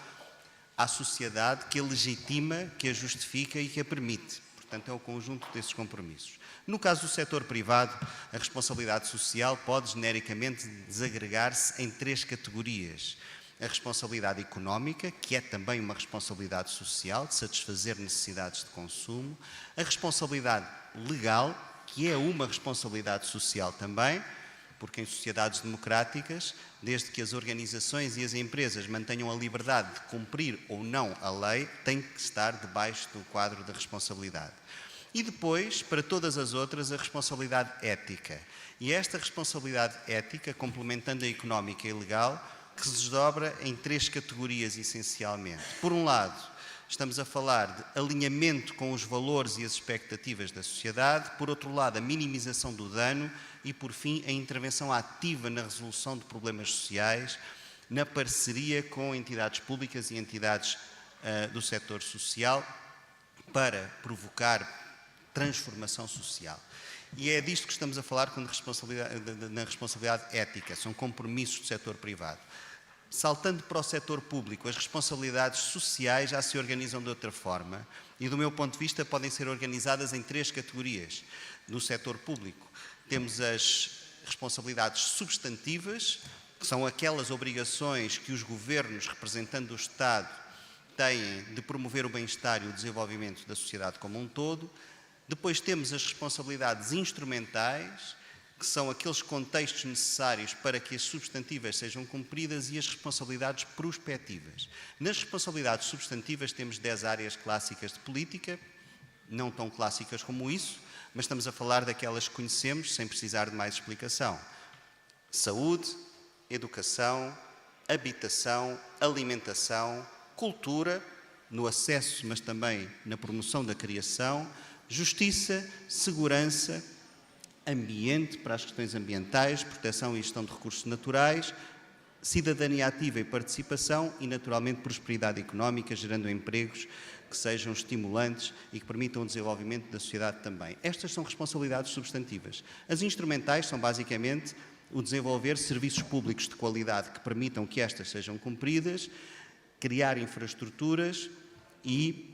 à sociedade, que a legitima, que a justifica e que a permite. Portanto, é o conjunto desses compromissos. No caso do setor privado, a responsabilidade social pode genericamente desagregar-se em 3 categorias. A responsabilidade económica, que é também uma responsabilidade social, de satisfazer necessidades de consumo. A responsabilidade legal, que é uma responsabilidade social também, porque em sociedades democráticas, desde que as organizações e as empresas mantenham a liberdade de cumprir ou não a lei, tem que estar debaixo do quadro da responsabilidade. E depois, para todas as outras, a responsabilidade ética. E esta responsabilidade ética, complementando a económica e legal, que se desdobra em 3 categorias essencialmente. Por um lado, estamos a falar de alinhamento com os valores e as expectativas da sociedade. Por outro lado, a minimização do dano. E, por fim, a intervenção ativa na resolução de problemas sociais, na parceria com entidades públicas e entidades do setor social, para provocar transformação social. E é disto que estamos a falar na responsabilidade ética, são compromissos do setor privado. Saltando para o setor público, as responsabilidades sociais já se organizam de outra forma e, do meu ponto de vista, podem ser organizadas em 3 categorias. No setor público, temos as responsabilidades substantivas, que são aquelas obrigações que os governos, representando o Estado, têm de promover o bem-estar e o desenvolvimento da sociedade como um todo. Depois temos as responsabilidades instrumentais, que são aqueles contextos necessários para que as substantivas sejam cumpridas, e as responsabilidades prospectivas. Nas responsabilidades substantivas temos 10 áreas clássicas de política, não tão clássicas como isso, mas estamos a falar daquelas que conhecemos sem precisar de mais explicação. Saúde, educação, habitação, alimentação, cultura, no acesso, mas também na promoção da criação, justiça, segurança, ambiente, para as questões ambientais, proteção e gestão de recursos naturais, cidadania ativa e participação e, naturalmente, prosperidade económica, gerando empregos que sejam estimulantes e que permitam o desenvolvimento da sociedade também. Estas são responsabilidades substantivas. As instrumentais são, basicamente, o desenvolver serviços públicos de qualidade que permitam que estas sejam cumpridas, criar infraestruturas e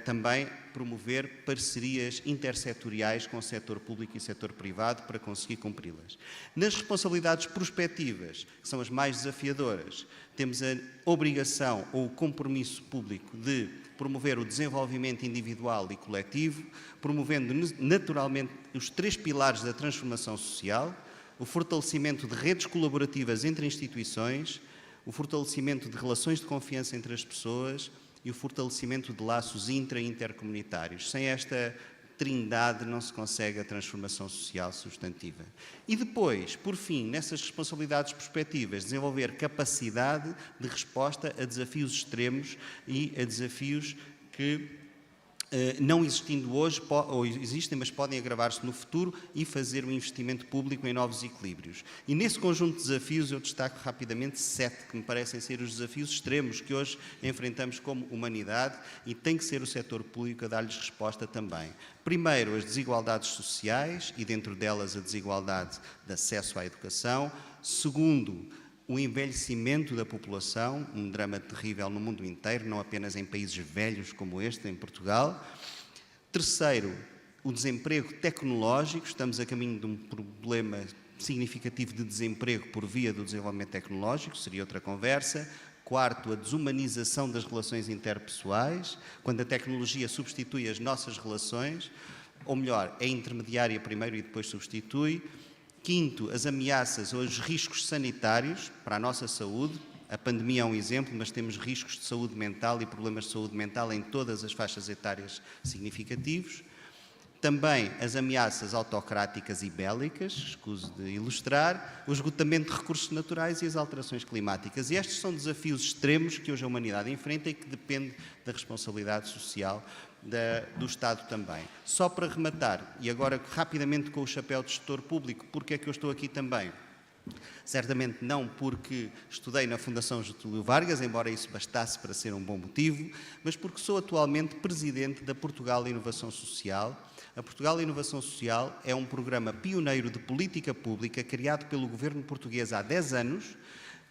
também promover parcerias intersetoriais com o setor público e setor privado para conseguir cumpri-las. Nas responsabilidades prospectivas, que são as mais desafiadoras, temos a obrigação ou o compromisso público de promover o desenvolvimento individual e coletivo, promovendo naturalmente os 3 pilares da transformação social, o fortalecimento de redes colaborativas entre instituições, o fortalecimento de relações de confiança entre as pessoas e o fortalecimento de laços intra- e intercomunitários. Sem esta trindade não se consegue a transformação social substantiva. E depois, por fim, nessas responsabilidades prospectivas, desenvolver capacidade de resposta a desafios extremos e a desafios que, não existindo hoje, ou existem, mas podem agravar-se no futuro, e fazer um investimento público em novos equilíbrios. E nesse conjunto de desafios eu destaco rapidamente 7 que me parecem ser os desafios extremos que hoje enfrentamos como humanidade, e tem que ser o setor público a dar-lhes resposta também. Primeiro, as desigualdades sociais, e dentro delas a desigualdade de acesso à educação. Segundo, o envelhecimento da população, um drama terrível no mundo inteiro, não apenas em países velhos como este, em Portugal. Terceiro, o desemprego tecnológico, estamos a caminho de um problema significativo de desemprego por via do desenvolvimento tecnológico, seria outra conversa. Quarto, a desumanização das relações interpessoais, quando a tecnologia substitui as nossas relações, ou melhor, é intermediária primeiro e depois substitui. Quinto, as ameaças ou os riscos sanitários para a nossa saúde. A pandemia é um exemplo, mas temos riscos de saúde mental e problemas de saúde mental em todas as faixas etárias significativos. Também as ameaças autocráticas e bélicas, escuso de ilustrar, o esgotamento de recursos naturais e as alterações climáticas. E estes são desafios extremos que hoje a humanidade enfrenta e que depende da responsabilidade social do Estado também. Só para rematar, e agora rapidamente com o chapéu de gestor público, porque é que eu estou aqui também? Certamente não porque estudei na Fundação Getúlio Vargas, embora isso bastasse para ser um bom motivo, mas porque sou atualmente presidente da Portugal Inovação Social. A Portugal Inovação Social é um programa pioneiro de política pública criado pelo governo português há 10 anos,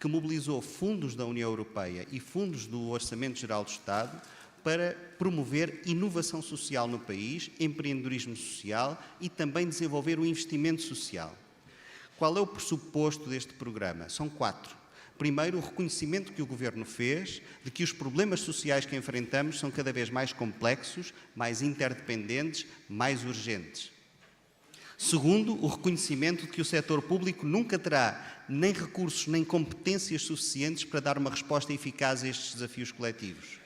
que mobilizou fundos da União Europeia e fundos do Orçamento Geral do Estado para promover inovação social no país, empreendedorismo social e também desenvolver o investimento social. Qual é o pressuposto deste programa? São 4. Primeiro, o reconhecimento que o Governo fez de que os problemas sociais que enfrentamos são cada vez mais complexos, mais interdependentes, mais urgentes. Segundo, o reconhecimento de que o setor público nunca terá nem recursos nem competências suficientes para dar uma resposta eficaz a estes desafios coletivos.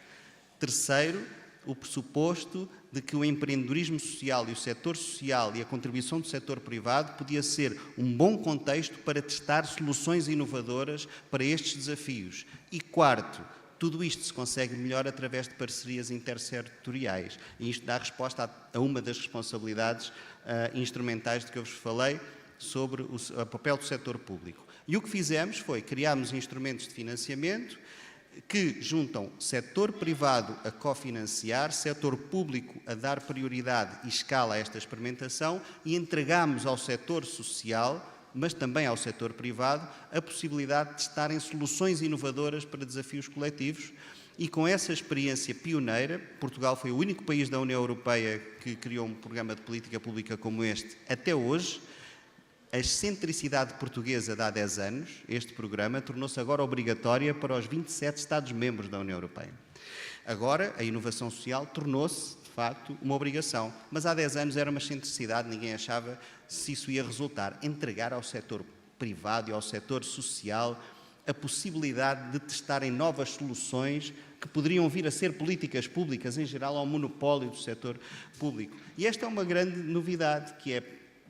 Terceiro, o pressuposto de que o empreendedorismo social e o setor social e a contribuição do setor privado podia ser um bom contexto para testar soluções inovadoras para estes desafios. E quarto, tudo isto se consegue melhor através de parcerias intersetoriais. E isto dá resposta a uma das responsabilidades instrumentais de que eu vos falei sobre o papel do setor público. E o que fizemos foi criarmos instrumentos de financiamento que juntam setor privado a cofinanciar, setor público a dar prioridade e escala a esta experimentação e entregamos ao setor social, mas também ao setor privado, a possibilidade de testarem soluções inovadoras para desafios coletivos. E com essa experiência pioneira, Portugal foi o único país da União Europeia que criou um programa de política pública como este até hoje. A excentricidade portuguesa de há 10 anos, este programa, tornou-se agora obrigatória para os 27 Estados-membros da União Europeia. Agora, a inovação social tornou-se, de facto, uma obrigação. Mas há 10 anos era uma excentricidade, ninguém achava se isso ia resultar. Entregar ao setor privado e ao setor social a possibilidade de testarem novas soluções que poderiam vir a ser políticas públicas, em geral, ao monopólio do setor público. E esta é uma grande novidade, que é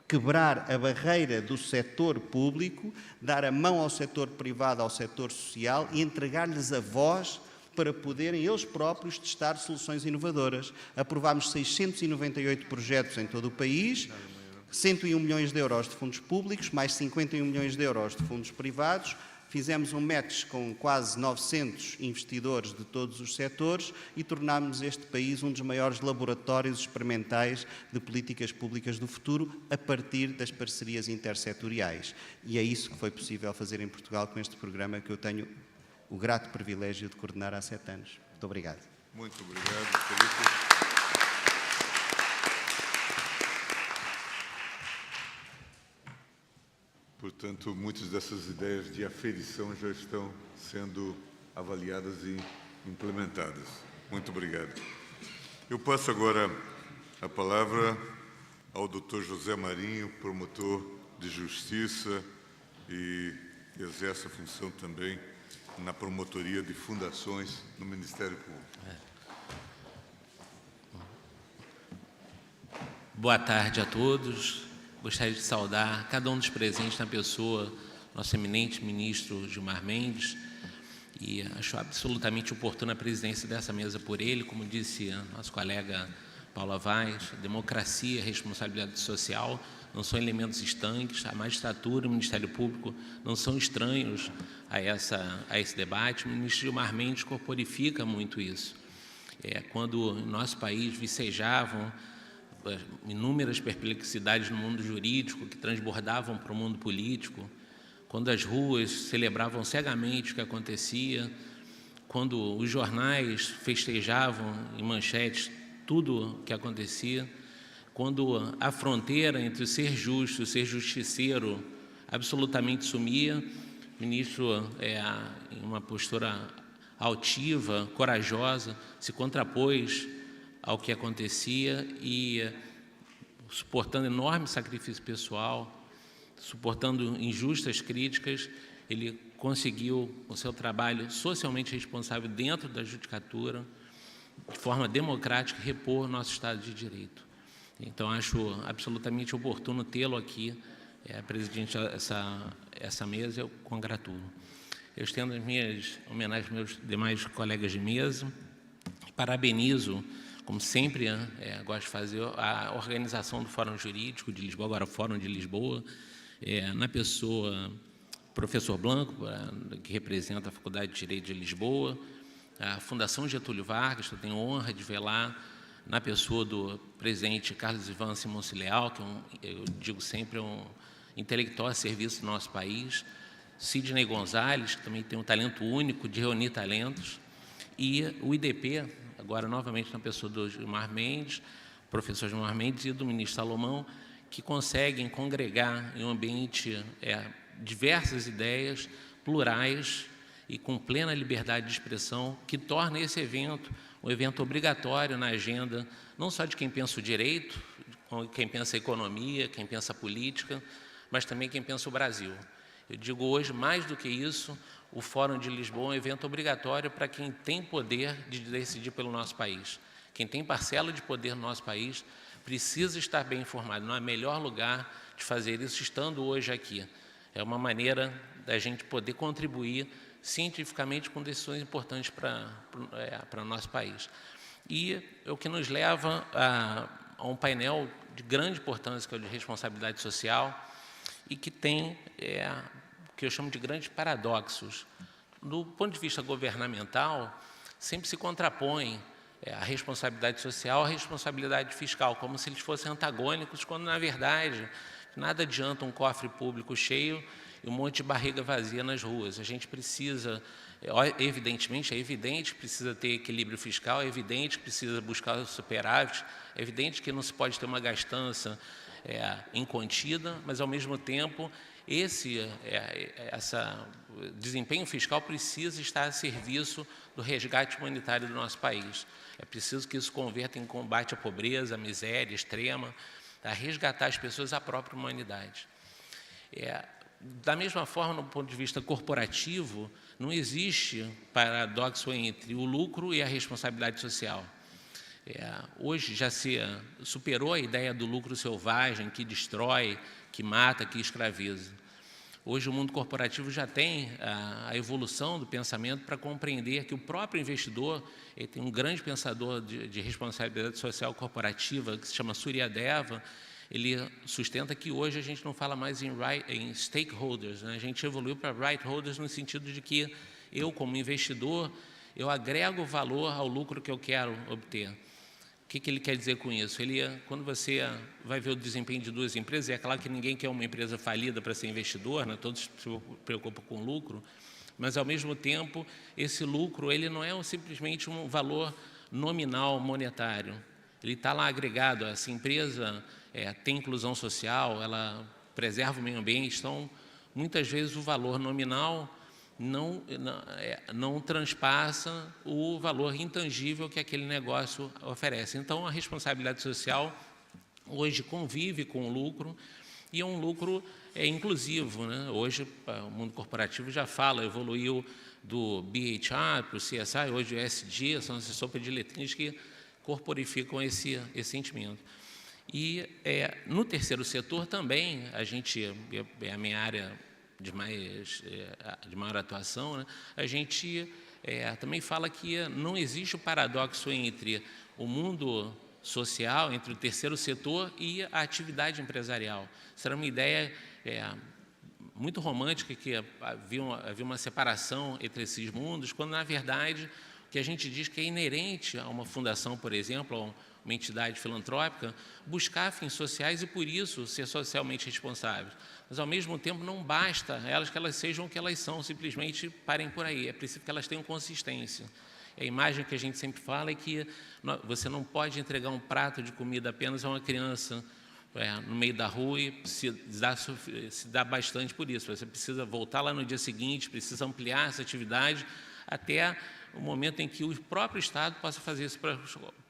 quebrar a barreira do setor público, dar a mão ao setor privado, ao setor social e entregar-lhes a voz para poderem eles próprios testar soluções inovadoras. Aprovámos 698 projetos em todo o país, 101 milhões de euros de fundos públicos, mais 51 milhões de euros de fundos privados. Fizemos um match com quase 900 investidores de todos os setores e tornámos este país um dos maiores laboratórios experimentais de políticas públicas do futuro a partir das parcerias intersetoriais. E é isso que foi possível fazer em Portugal com este programa que eu tenho o grato privilégio de coordenar há 7 anos. Muito obrigado. Muito obrigado, Felipe. Portanto, muitas dessas ideias de aferição já estão sendo avaliadas e implementadas. Muito obrigado. Eu passo agora a palavra ao Dr. José Marinho, promotor de justiça e exerce a função também na promotoria de fundações no Ministério Público. Boa tarde a todos. Gostaria de saudar cada um dos presentes na pessoa, nosso eminente ministro Gilmar Mendes, e acho absolutamente oportuna a presidência dessa mesa por ele, como disse nosso colega Paula Vaz, democracia e responsabilidade social não são elementos estanques, a magistratura e o Ministério Público não são estranhos a esse debate. O ministro Gilmar Mendes corporifica muito isso. Quando em nosso país vicejavam inúmeras perplexidades no mundo jurídico que transbordavam para o mundo político, quando as ruas celebravam cegamente o que acontecia, quando os jornais festejavam em manchetes tudo o que acontecia, quando a fronteira entre o ser justo e o ser justiceiro absolutamente sumia, o ministro, em uma postura altiva, corajosa, se contrapôs ao que acontecia e, suportando enorme sacrifício pessoal, suportando injustas críticas, ele conseguiu, com seu trabalho socialmente responsável dentro da judicatura, de forma democrática, repor nosso Estado de Direito. Então, acho absolutamente oportuno tê-lo aqui, presidindo essa mesa, eu congratulo. Eu estendo as minhas homenagens aos meus demais colegas de mesa, parabenizo, como sempre, gosto de fazer, a organização do Fórum Jurídico de Lisboa, agora Fórum de Lisboa, na pessoa professor Blanco, que representa a Faculdade de Direito de Lisboa, a Fundação Getúlio Vargas, que eu tenho a honra de velar, na pessoa do presidente Carlos Ivan Simões Leal, que eu digo sempre, é um intelectual a serviço do nosso país, Sidney Gonzalez, que também tem um talento único de reunir talentos, E o IDP, agora novamente na pessoa do Gilmar Mendes, professor Gilmar Mendes e do ministro Salomão, que conseguem congregar em um ambiente diversas ideias plurais e com plena liberdade de expressão, que torna esse evento um evento obrigatório na agenda, não só de quem pensa o direito, quem pensa a economia, quem pensa a política, mas também quem pensa o Brasil. Eu digo hoje, mais do que isso, o Fórum de Lisboa é um evento obrigatório para quem tem poder de decidir pelo nosso país. Quem tem parcela de poder no nosso país precisa estar bem informado. Não há melhor lugar de fazer isso estando hoje aqui. É uma maneira da gente poder contribuir cientificamente com decisões importantes para o nosso país. E é o que nos leva a um painel de grande importância, que é o de responsabilidade social, e que tem o que eu chamo de grandes paradoxos. Do ponto de vista governamental, sempre se contrapõe a responsabilidade social à responsabilidade fiscal, como se eles fossem antagônicos, quando, na verdade, nada adianta um cofre público cheio e um monte de barriga vazia nas ruas. A gente precisa, evidentemente, é evidente que precisa ter equilíbrio fiscal, é evidente que precisa buscar o superávit, é evidente que não se pode ter uma gastança incontida, mas, ao mesmo tempo, esse desempenho fiscal precisa estar a serviço do resgate humanitário do nosso país. É preciso que isso converta em combate à pobreza, à miséria extrema, a resgatar as pessoas à própria humanidade. Da mesma forma, no ponto de vista corporativo, não existe paradoxo entre o lucro e a responsabilidade social. Hoje já se superou a ideia do lucro selvagem, que destrói, que mata, que escraviza. Hoje o mundo corporativo já tem a evolução do pensamento para compreender que o próprio investidor, ele tem um grande pensador de responsabilidade social corporativa, que se chama Surya Deva. Ele sustenta que hoje a gente não fala mais em stakeholders, né? A gente evoluiu para right holders no sentido de que eu, como investidor, eu agrego valor ao lucro que eu quero obter. O que ele quer dizer com isso? Quando você vai ver o desempenho de duas empresas, é claro que ninguém quer uma empresa falida para ser investidor, né? Todos se preocupam com lucro, mas, ao mesmo tempo, esse lucro ele não é simplesmente um valor nominal monetário. Ele está lá agregado. Essa empresa tem inclusão social, ela preserva o meio ambiente, então, muitas vezes, o valor nominal não transpassa o valor intangível que aquele negócio oferece. Então, a responsabilidade social hoje convive com o lucro, e é um lucro inclusivo, né? Hoje, o mundo corporativo já fala, evoluiu do BHR para o CSI, hoje o ESG, são essas sopas de letrinhas que corporificam esse sentimento. E no terceiro setor também, é a minha área de maior atuação, né? A gente também fala que não existe o paradoxo entre o mundo social, entre o terceiro setor e a atividade empresarial. Isso era uma ideia muito romântica, que havia uma separação entre esses mundos, quando, na verdade, o que a gente diz que é inerente a uma fundação, por exemplo, a uma entidade filantrópica, buscar fins sociais e, por isso, ser socialmente responsáveis. Mas, ao mesmo tempo, não basta que elas sejam o que elas são, simplesmente parem por aí. É preciso que elas tenham consistência. A imagem que a gente sempre fala é que você não pode entregar um prato de comida apenas a uma criança no meio da rua e se dá bastante por isso. Você precisa voltar lá no dia seguinte, precisa ampliar essa atividade até o momento em que o próprio Estado possa fazer isso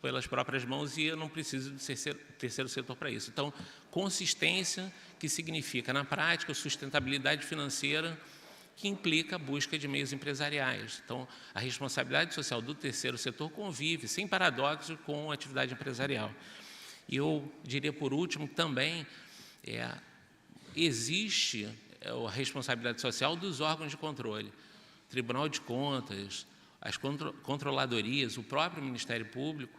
pelas próprias mãos, e eu não preciso de terceiro setor para isso. Então, consistência, que significa, na prática, sustentabilidade financeira, que implica a busca de meios empresariais. Então, a responsabilidade social do terceiro setor convive, sem paradoxo, com a atividade empresarial. E eu diria, por último, que também existe a responsabilidade social dos órgãos de controle. Tribunal de Contas, as controladorias, o próprio Ministério Público,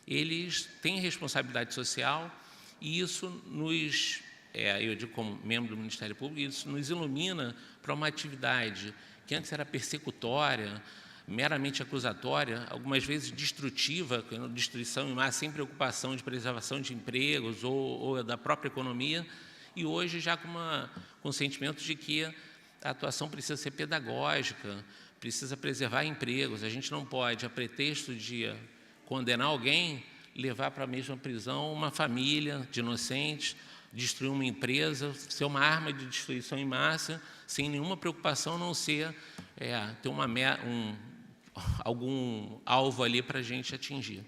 eles têm responsabilidade social, e isso nos, eu digo como membro do Ministério Público, isso nos ilumina para uma atividade que antes era persecutória, meramente acusatória, algumas vezes destrutiva, destruição em massa, sem preocupação de preservação de empregos ou da própria economia, e hoje já com um sentimento de que a atuação precisa ser pedagógica, precisa preservar empregos. A gente não pode, a pretexto de condenar alguém, levar para a mesma prisão uma família de inocentes, destruir uma empresa, ser uma arma de destruição em massa, sem nenhuma preocupação, a não ser ter algum alvo ali para a gente atingir.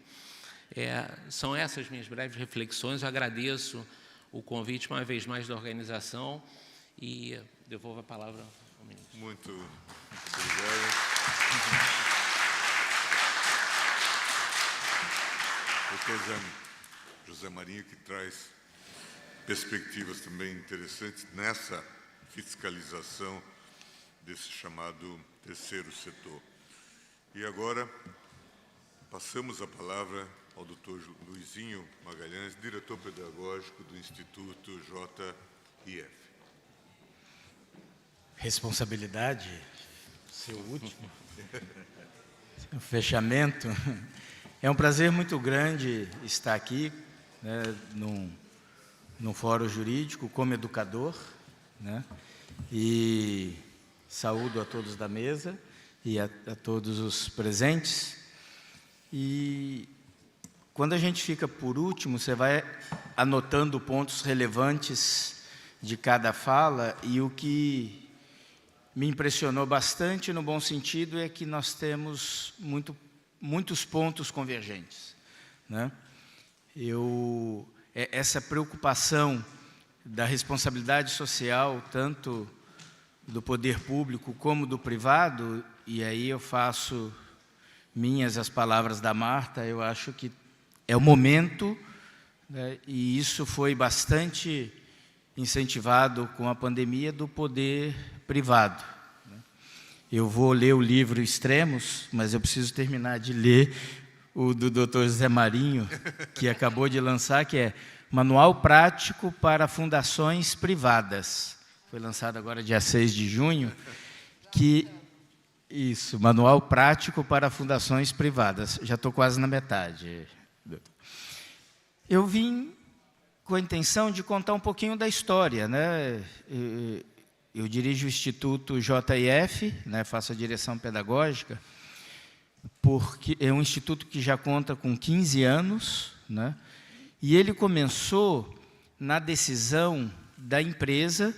São essas minhas breves reflexões. Eu agradeço o convite, uma vez mais, da organização e devolvo a palavra ao ministro. Muito obrigado. Doutor José Marinho, que traz perspectivas também interessantes nessa fiscalização desse chamado terceiro setor. E agora, passamos a palavra ao doutor Luizinho Magalhães, diretor pedagógico do Instituto JIF. Responsabilidade, seu último seu fechamento. É um prazer muito grande estar aqui, né, num fórum jurídico como educador, né, e saúdo a todos da mesa e a todos os presentes. E quando a gente fica por último, você vai anotando pontos relevantes de cada fala, e o que me impressionou bastante, no bom sentido, é que nós temos muitos pontos convergentes, né? Essa preocupação da responsabilidade social, tanto do poder público como do privado, e aí eu faço minhas as palavras da Marta, eu acho que é o momento, né, e isso foi bastante incentivado com a pandemia, do poder privado. Eu vou ler o livro Extremos, mas eu preciso terminar de ler o do Dr. José Marinho, que acabou de lançar, que é Manual Prático para Fundações Privadas. Foi lançado agora dia 6 de junho, Manual Prático para Fundações Privadas. Já estou quase na metade. Eu vim com a intenção de contar um pouquinho da história, né? Eu dirijo o Instituto JIF, né, faço a direção pedagógica, porque é um instituto que já conta com 15 anos, né, e ele começou na decisão da empresa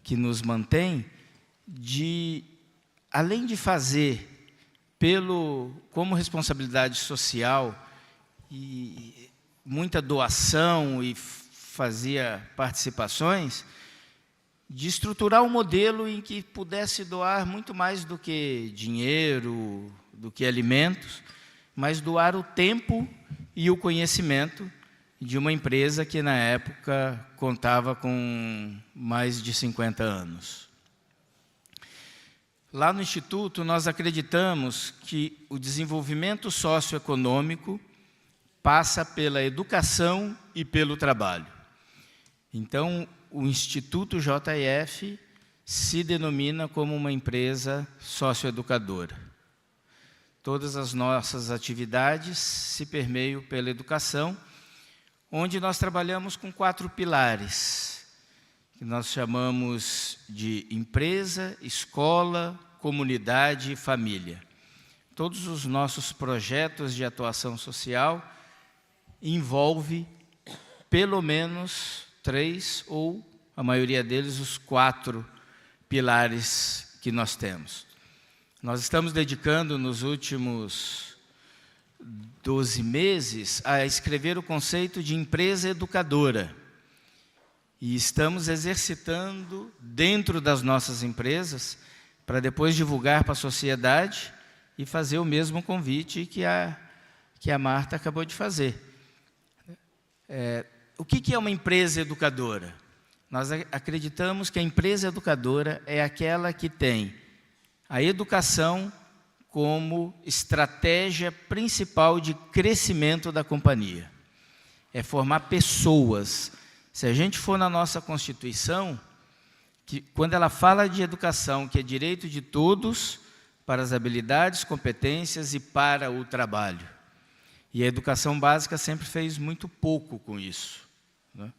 que nos mantém de, além de fazer como responsabilidade social e muita doação e fazia participações, de estruturar um modelo em que pudesse doar muito mais do que dinheiro, do que alimentos, mas doar o tempo e o conhecimento de uma empresa que, na época, contava com mais de 50 anos. Lá no Instituto, nós acreditamos que o desenvolvimento socioeconômico passa pela educação e pelo trabalho. Então, o Instituto JIF se denomina como uma empresa socioeducadora. Todas as nossas atividades se permeiam pela educação, onde nós trabalhamos com 4 pilares, que nós chamamos de empresa, escola, comunidade e família. Todos os nossos projetos de atuação social envolvem pelo menos 3, ou a maioria deles, os 4 pilares que nós temos. Nós estamos dedicando nos últimos 12 meses a escrever o conceito de empresa educadora. E estamos exercitando dentro das nossas empresas para depois divulgar para a sociedade e fazer o mesmo convite que a Marta acabou de fazer. O que é uma empresa educadora? Nós acreditamos que a empresa educadora é aquela que tem a educação como estratégia principal de crescimento da companhia. É formar pessoas. Se a gente for na nossa Constituição, que quando ela fala de educação, que é direito de todos para as habilidades, competências e para o trabalho. E a educação básica sempre fez muito pouco com isso, né?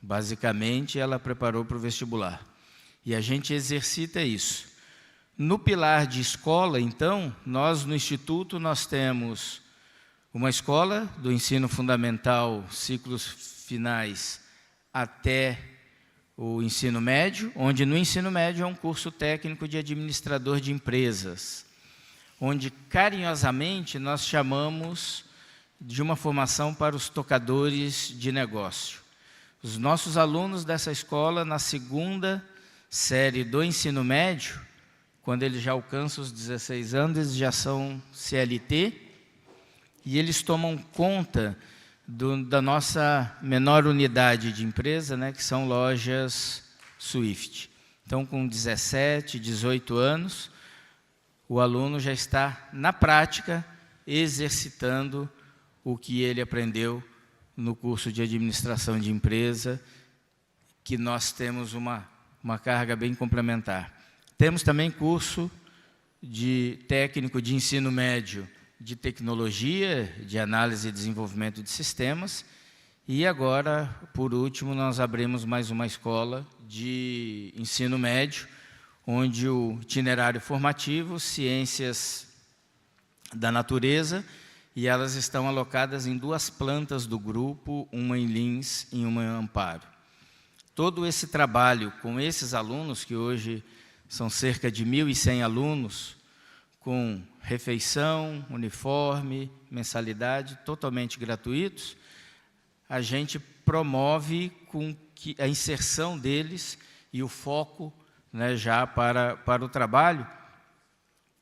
Basicamente, ela preparou para o vestibular. E a gente exercita isso. No pilar de escola, então, nós no Instituto nós temos uma escola do ensino fundamental, ciclos finais até o ensino médio, onde no ensino médio é um curso técnico de administrador de empresas, onde carinhosamente nós chamamos de uma formação para os tocadores de negócio. Os nossos alunos dessa escola, na segunda série do ensino médio, quando eles já alcançam os 16 anos, eles já são CLT, e eles tomam conta da nossa menor unidade de empresa, né, que são lojas Swift. Então, com 17, 18 anos, o aluno já está, na prática, exercitando o que ele aprendeu no curso de administração de empresa, que nós temos uma carga bem complementar. Temos também curso de técnico de ensino médio de tecnologia, de análise e desenvolvimento de sistemas, e agora, por último, nós abrimos mais uma escola de ensino médio, onde o itinerário formativo, ciências da natureza, e elas estão alocadas em 2 plantas do grupo, uma em Lins e uma em Amparo. Todo esse trabalho com esses alunos, que hoje são cerca de 1.100 alunos, com refeição, uniforme, mensalidade, totalmente gratuitos, a gente promove com que a inserção deles e o foco, né, já para o trabalho.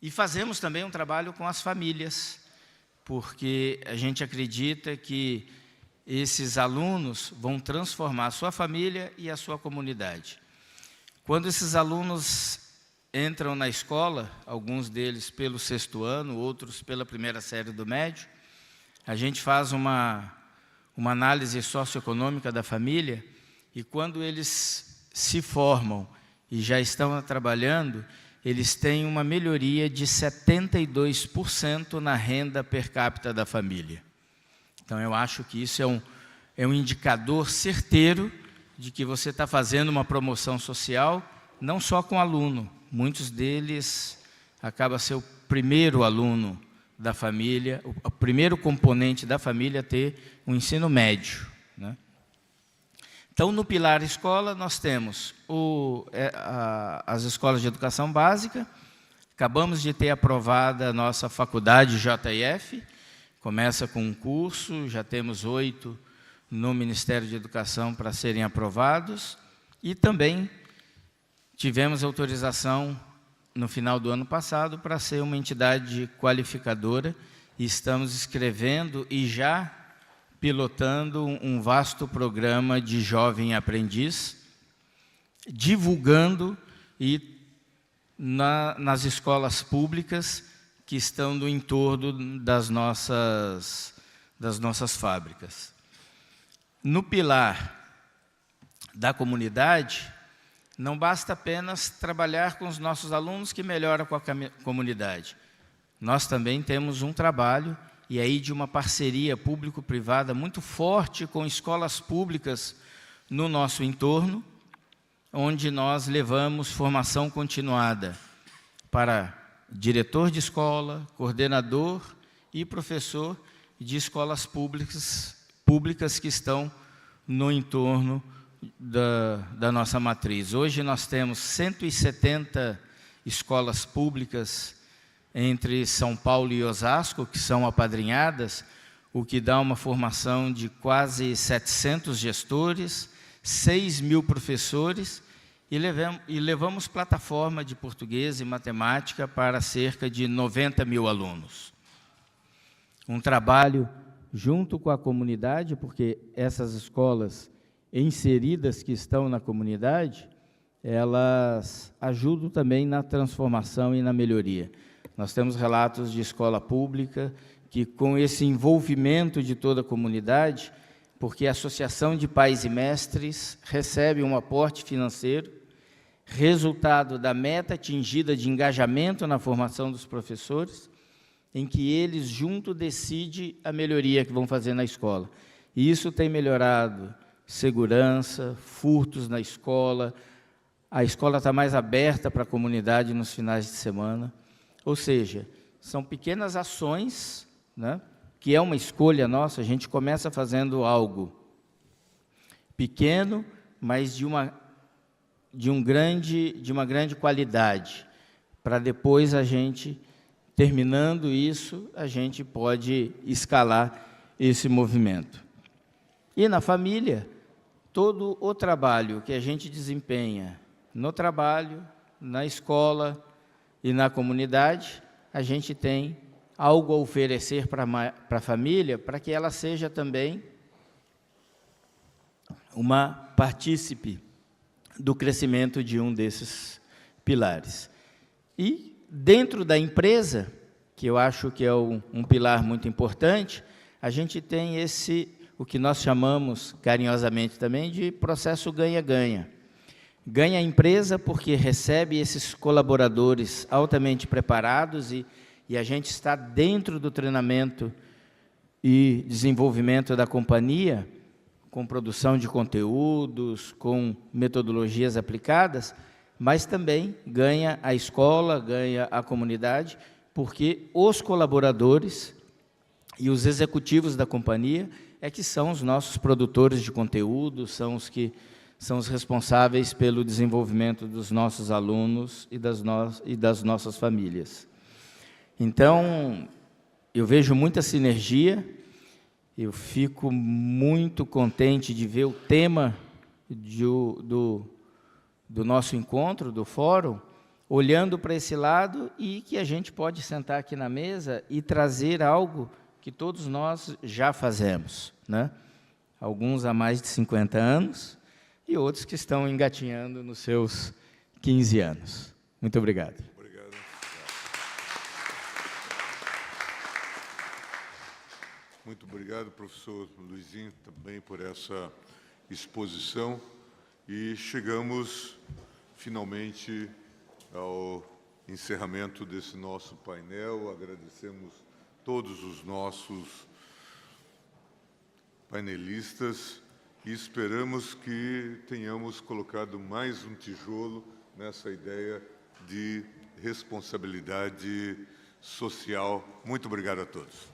E fazemos também um trabalho com as famílias, porque a gente acredita que esses alunos vão transformar a sua família e a sua comunidade. Quando esses alunos entram na escola, alguns deles pelo 6º ano, outros pela 1ª série do médio, a gente faz uma análise socioeconômica da família, e quando eles se formam e já estão trabalhando, eles têm uma melhoria de 72% na renda per capita da família. Então, eu acho que isso é um indicador certeiro de que você está fazendo uma promoção social, não só com o aluno. Muitos deles acabam sendo o primeiro aluno da família, o primeiro componente da família a ter um ensino médio, né? Então, no pilar escola, nós temos as escolas de educação básica. Acabamos de ter aprovada a nossa faculdade JF, começa com um curso, já temos 8 no Ministério de Educação para serem aprovados, e também tivemos autorização no final do ano passado para ser uma entidade qualificadora, e estamos escrevendo e já pilotando um vasto programa de jovem aprendiz, divulgando nas escolas públicas que estão no entorno das nossas fábricas. No pilar da comunidade, não basta apenas trabalhar com os nossos alunos que melhora com a comunidade. Nós também temos um trabalho, e aí de uma parceria público-privada muito forte com escolas públicas no nosso entorno, onde nós levamos formação continuada para diretor de escola, coordenador e professor de escolas públicas que estão no entorno da nossa matriz. Hoje nós temos 170 escolas públicas entre São Paulo e Osasco, que são apadrinhadas, o que dá uma formação de quase 700 gestores, 6.000 professores, e levamos plataforma de português e matemática para cerca de 90.000 alunos. Um trabalho junto com a comunidade, porque essas escolas inseridas que estão na comunidade, elas ajudam também na transformação e na melhoria. Nós temos relatos de escola pública que, com esse envolvimento de toda a comunidade, porque a Associação de Pais e Mestres recebe um aporte financeiro, resultado da meta atingida de engajamento na formação dos professores, em que eles, junto, decidem a melhoria que vão fazer na escola. E isso tem melhorado segurança, furtos na escola, a escola está mais aberta para a comunidade nos finais de semana. Ou seja, são pequenas ações, né, que é uma escolha nossa. A gente começa fazendo algo pequeno, mas de uma grande qualidade, para depois a gente, terminando isso, a gente pode escalar esse movimento. E na família, todo o trabalho que a gente desempenha no trabalho, na escola e na comunidade, a gente tem algo a oferecer para a família, para que ela seja também uma partícipe do crescimento de um desses pilares. E, dentro da empresa, que eu acho que é um pilar muito importante, a gente tem o que nós chamamos carinhosamente também de processo ganha-ganha. Ganha a empresa porque recebe esses colaboradores altamente preparados e a gente está dentro do treinamento e desenvolvimento da companhia, com produção de conteúdos, com metodologias aplicadas, mas também ganha a escola, ganha a comunidade, porque os colaboradores e os executivos da companhia é que são os nossos produtores de conteúdo, são os responsáveis pelo desenvolvimento dos nossos alunos e das nossas famílias. Então, eu vejo muita sinergia, eu fico muito contente de ver o tema do nosso encontro, do fórum, olhando para esse lado e que a gente pode sentar aqui na mesa e trazer algo que todos nós já fazemos, né? Alguns há mais de 50 anos e outros que estão engatinhando nos seus 15 anos. Muito obrigado. Obrigado. Muito obrigado, professor Luizinho, também por essa exposição. E chegamos, finalmente, ao encerramento desse nosso painel. Agradecemos todos os nossos painelistas e esperamos que tenhamos colocado mais um tijolo nessa ideia de responsabilidade social. Muito obrigado a todos.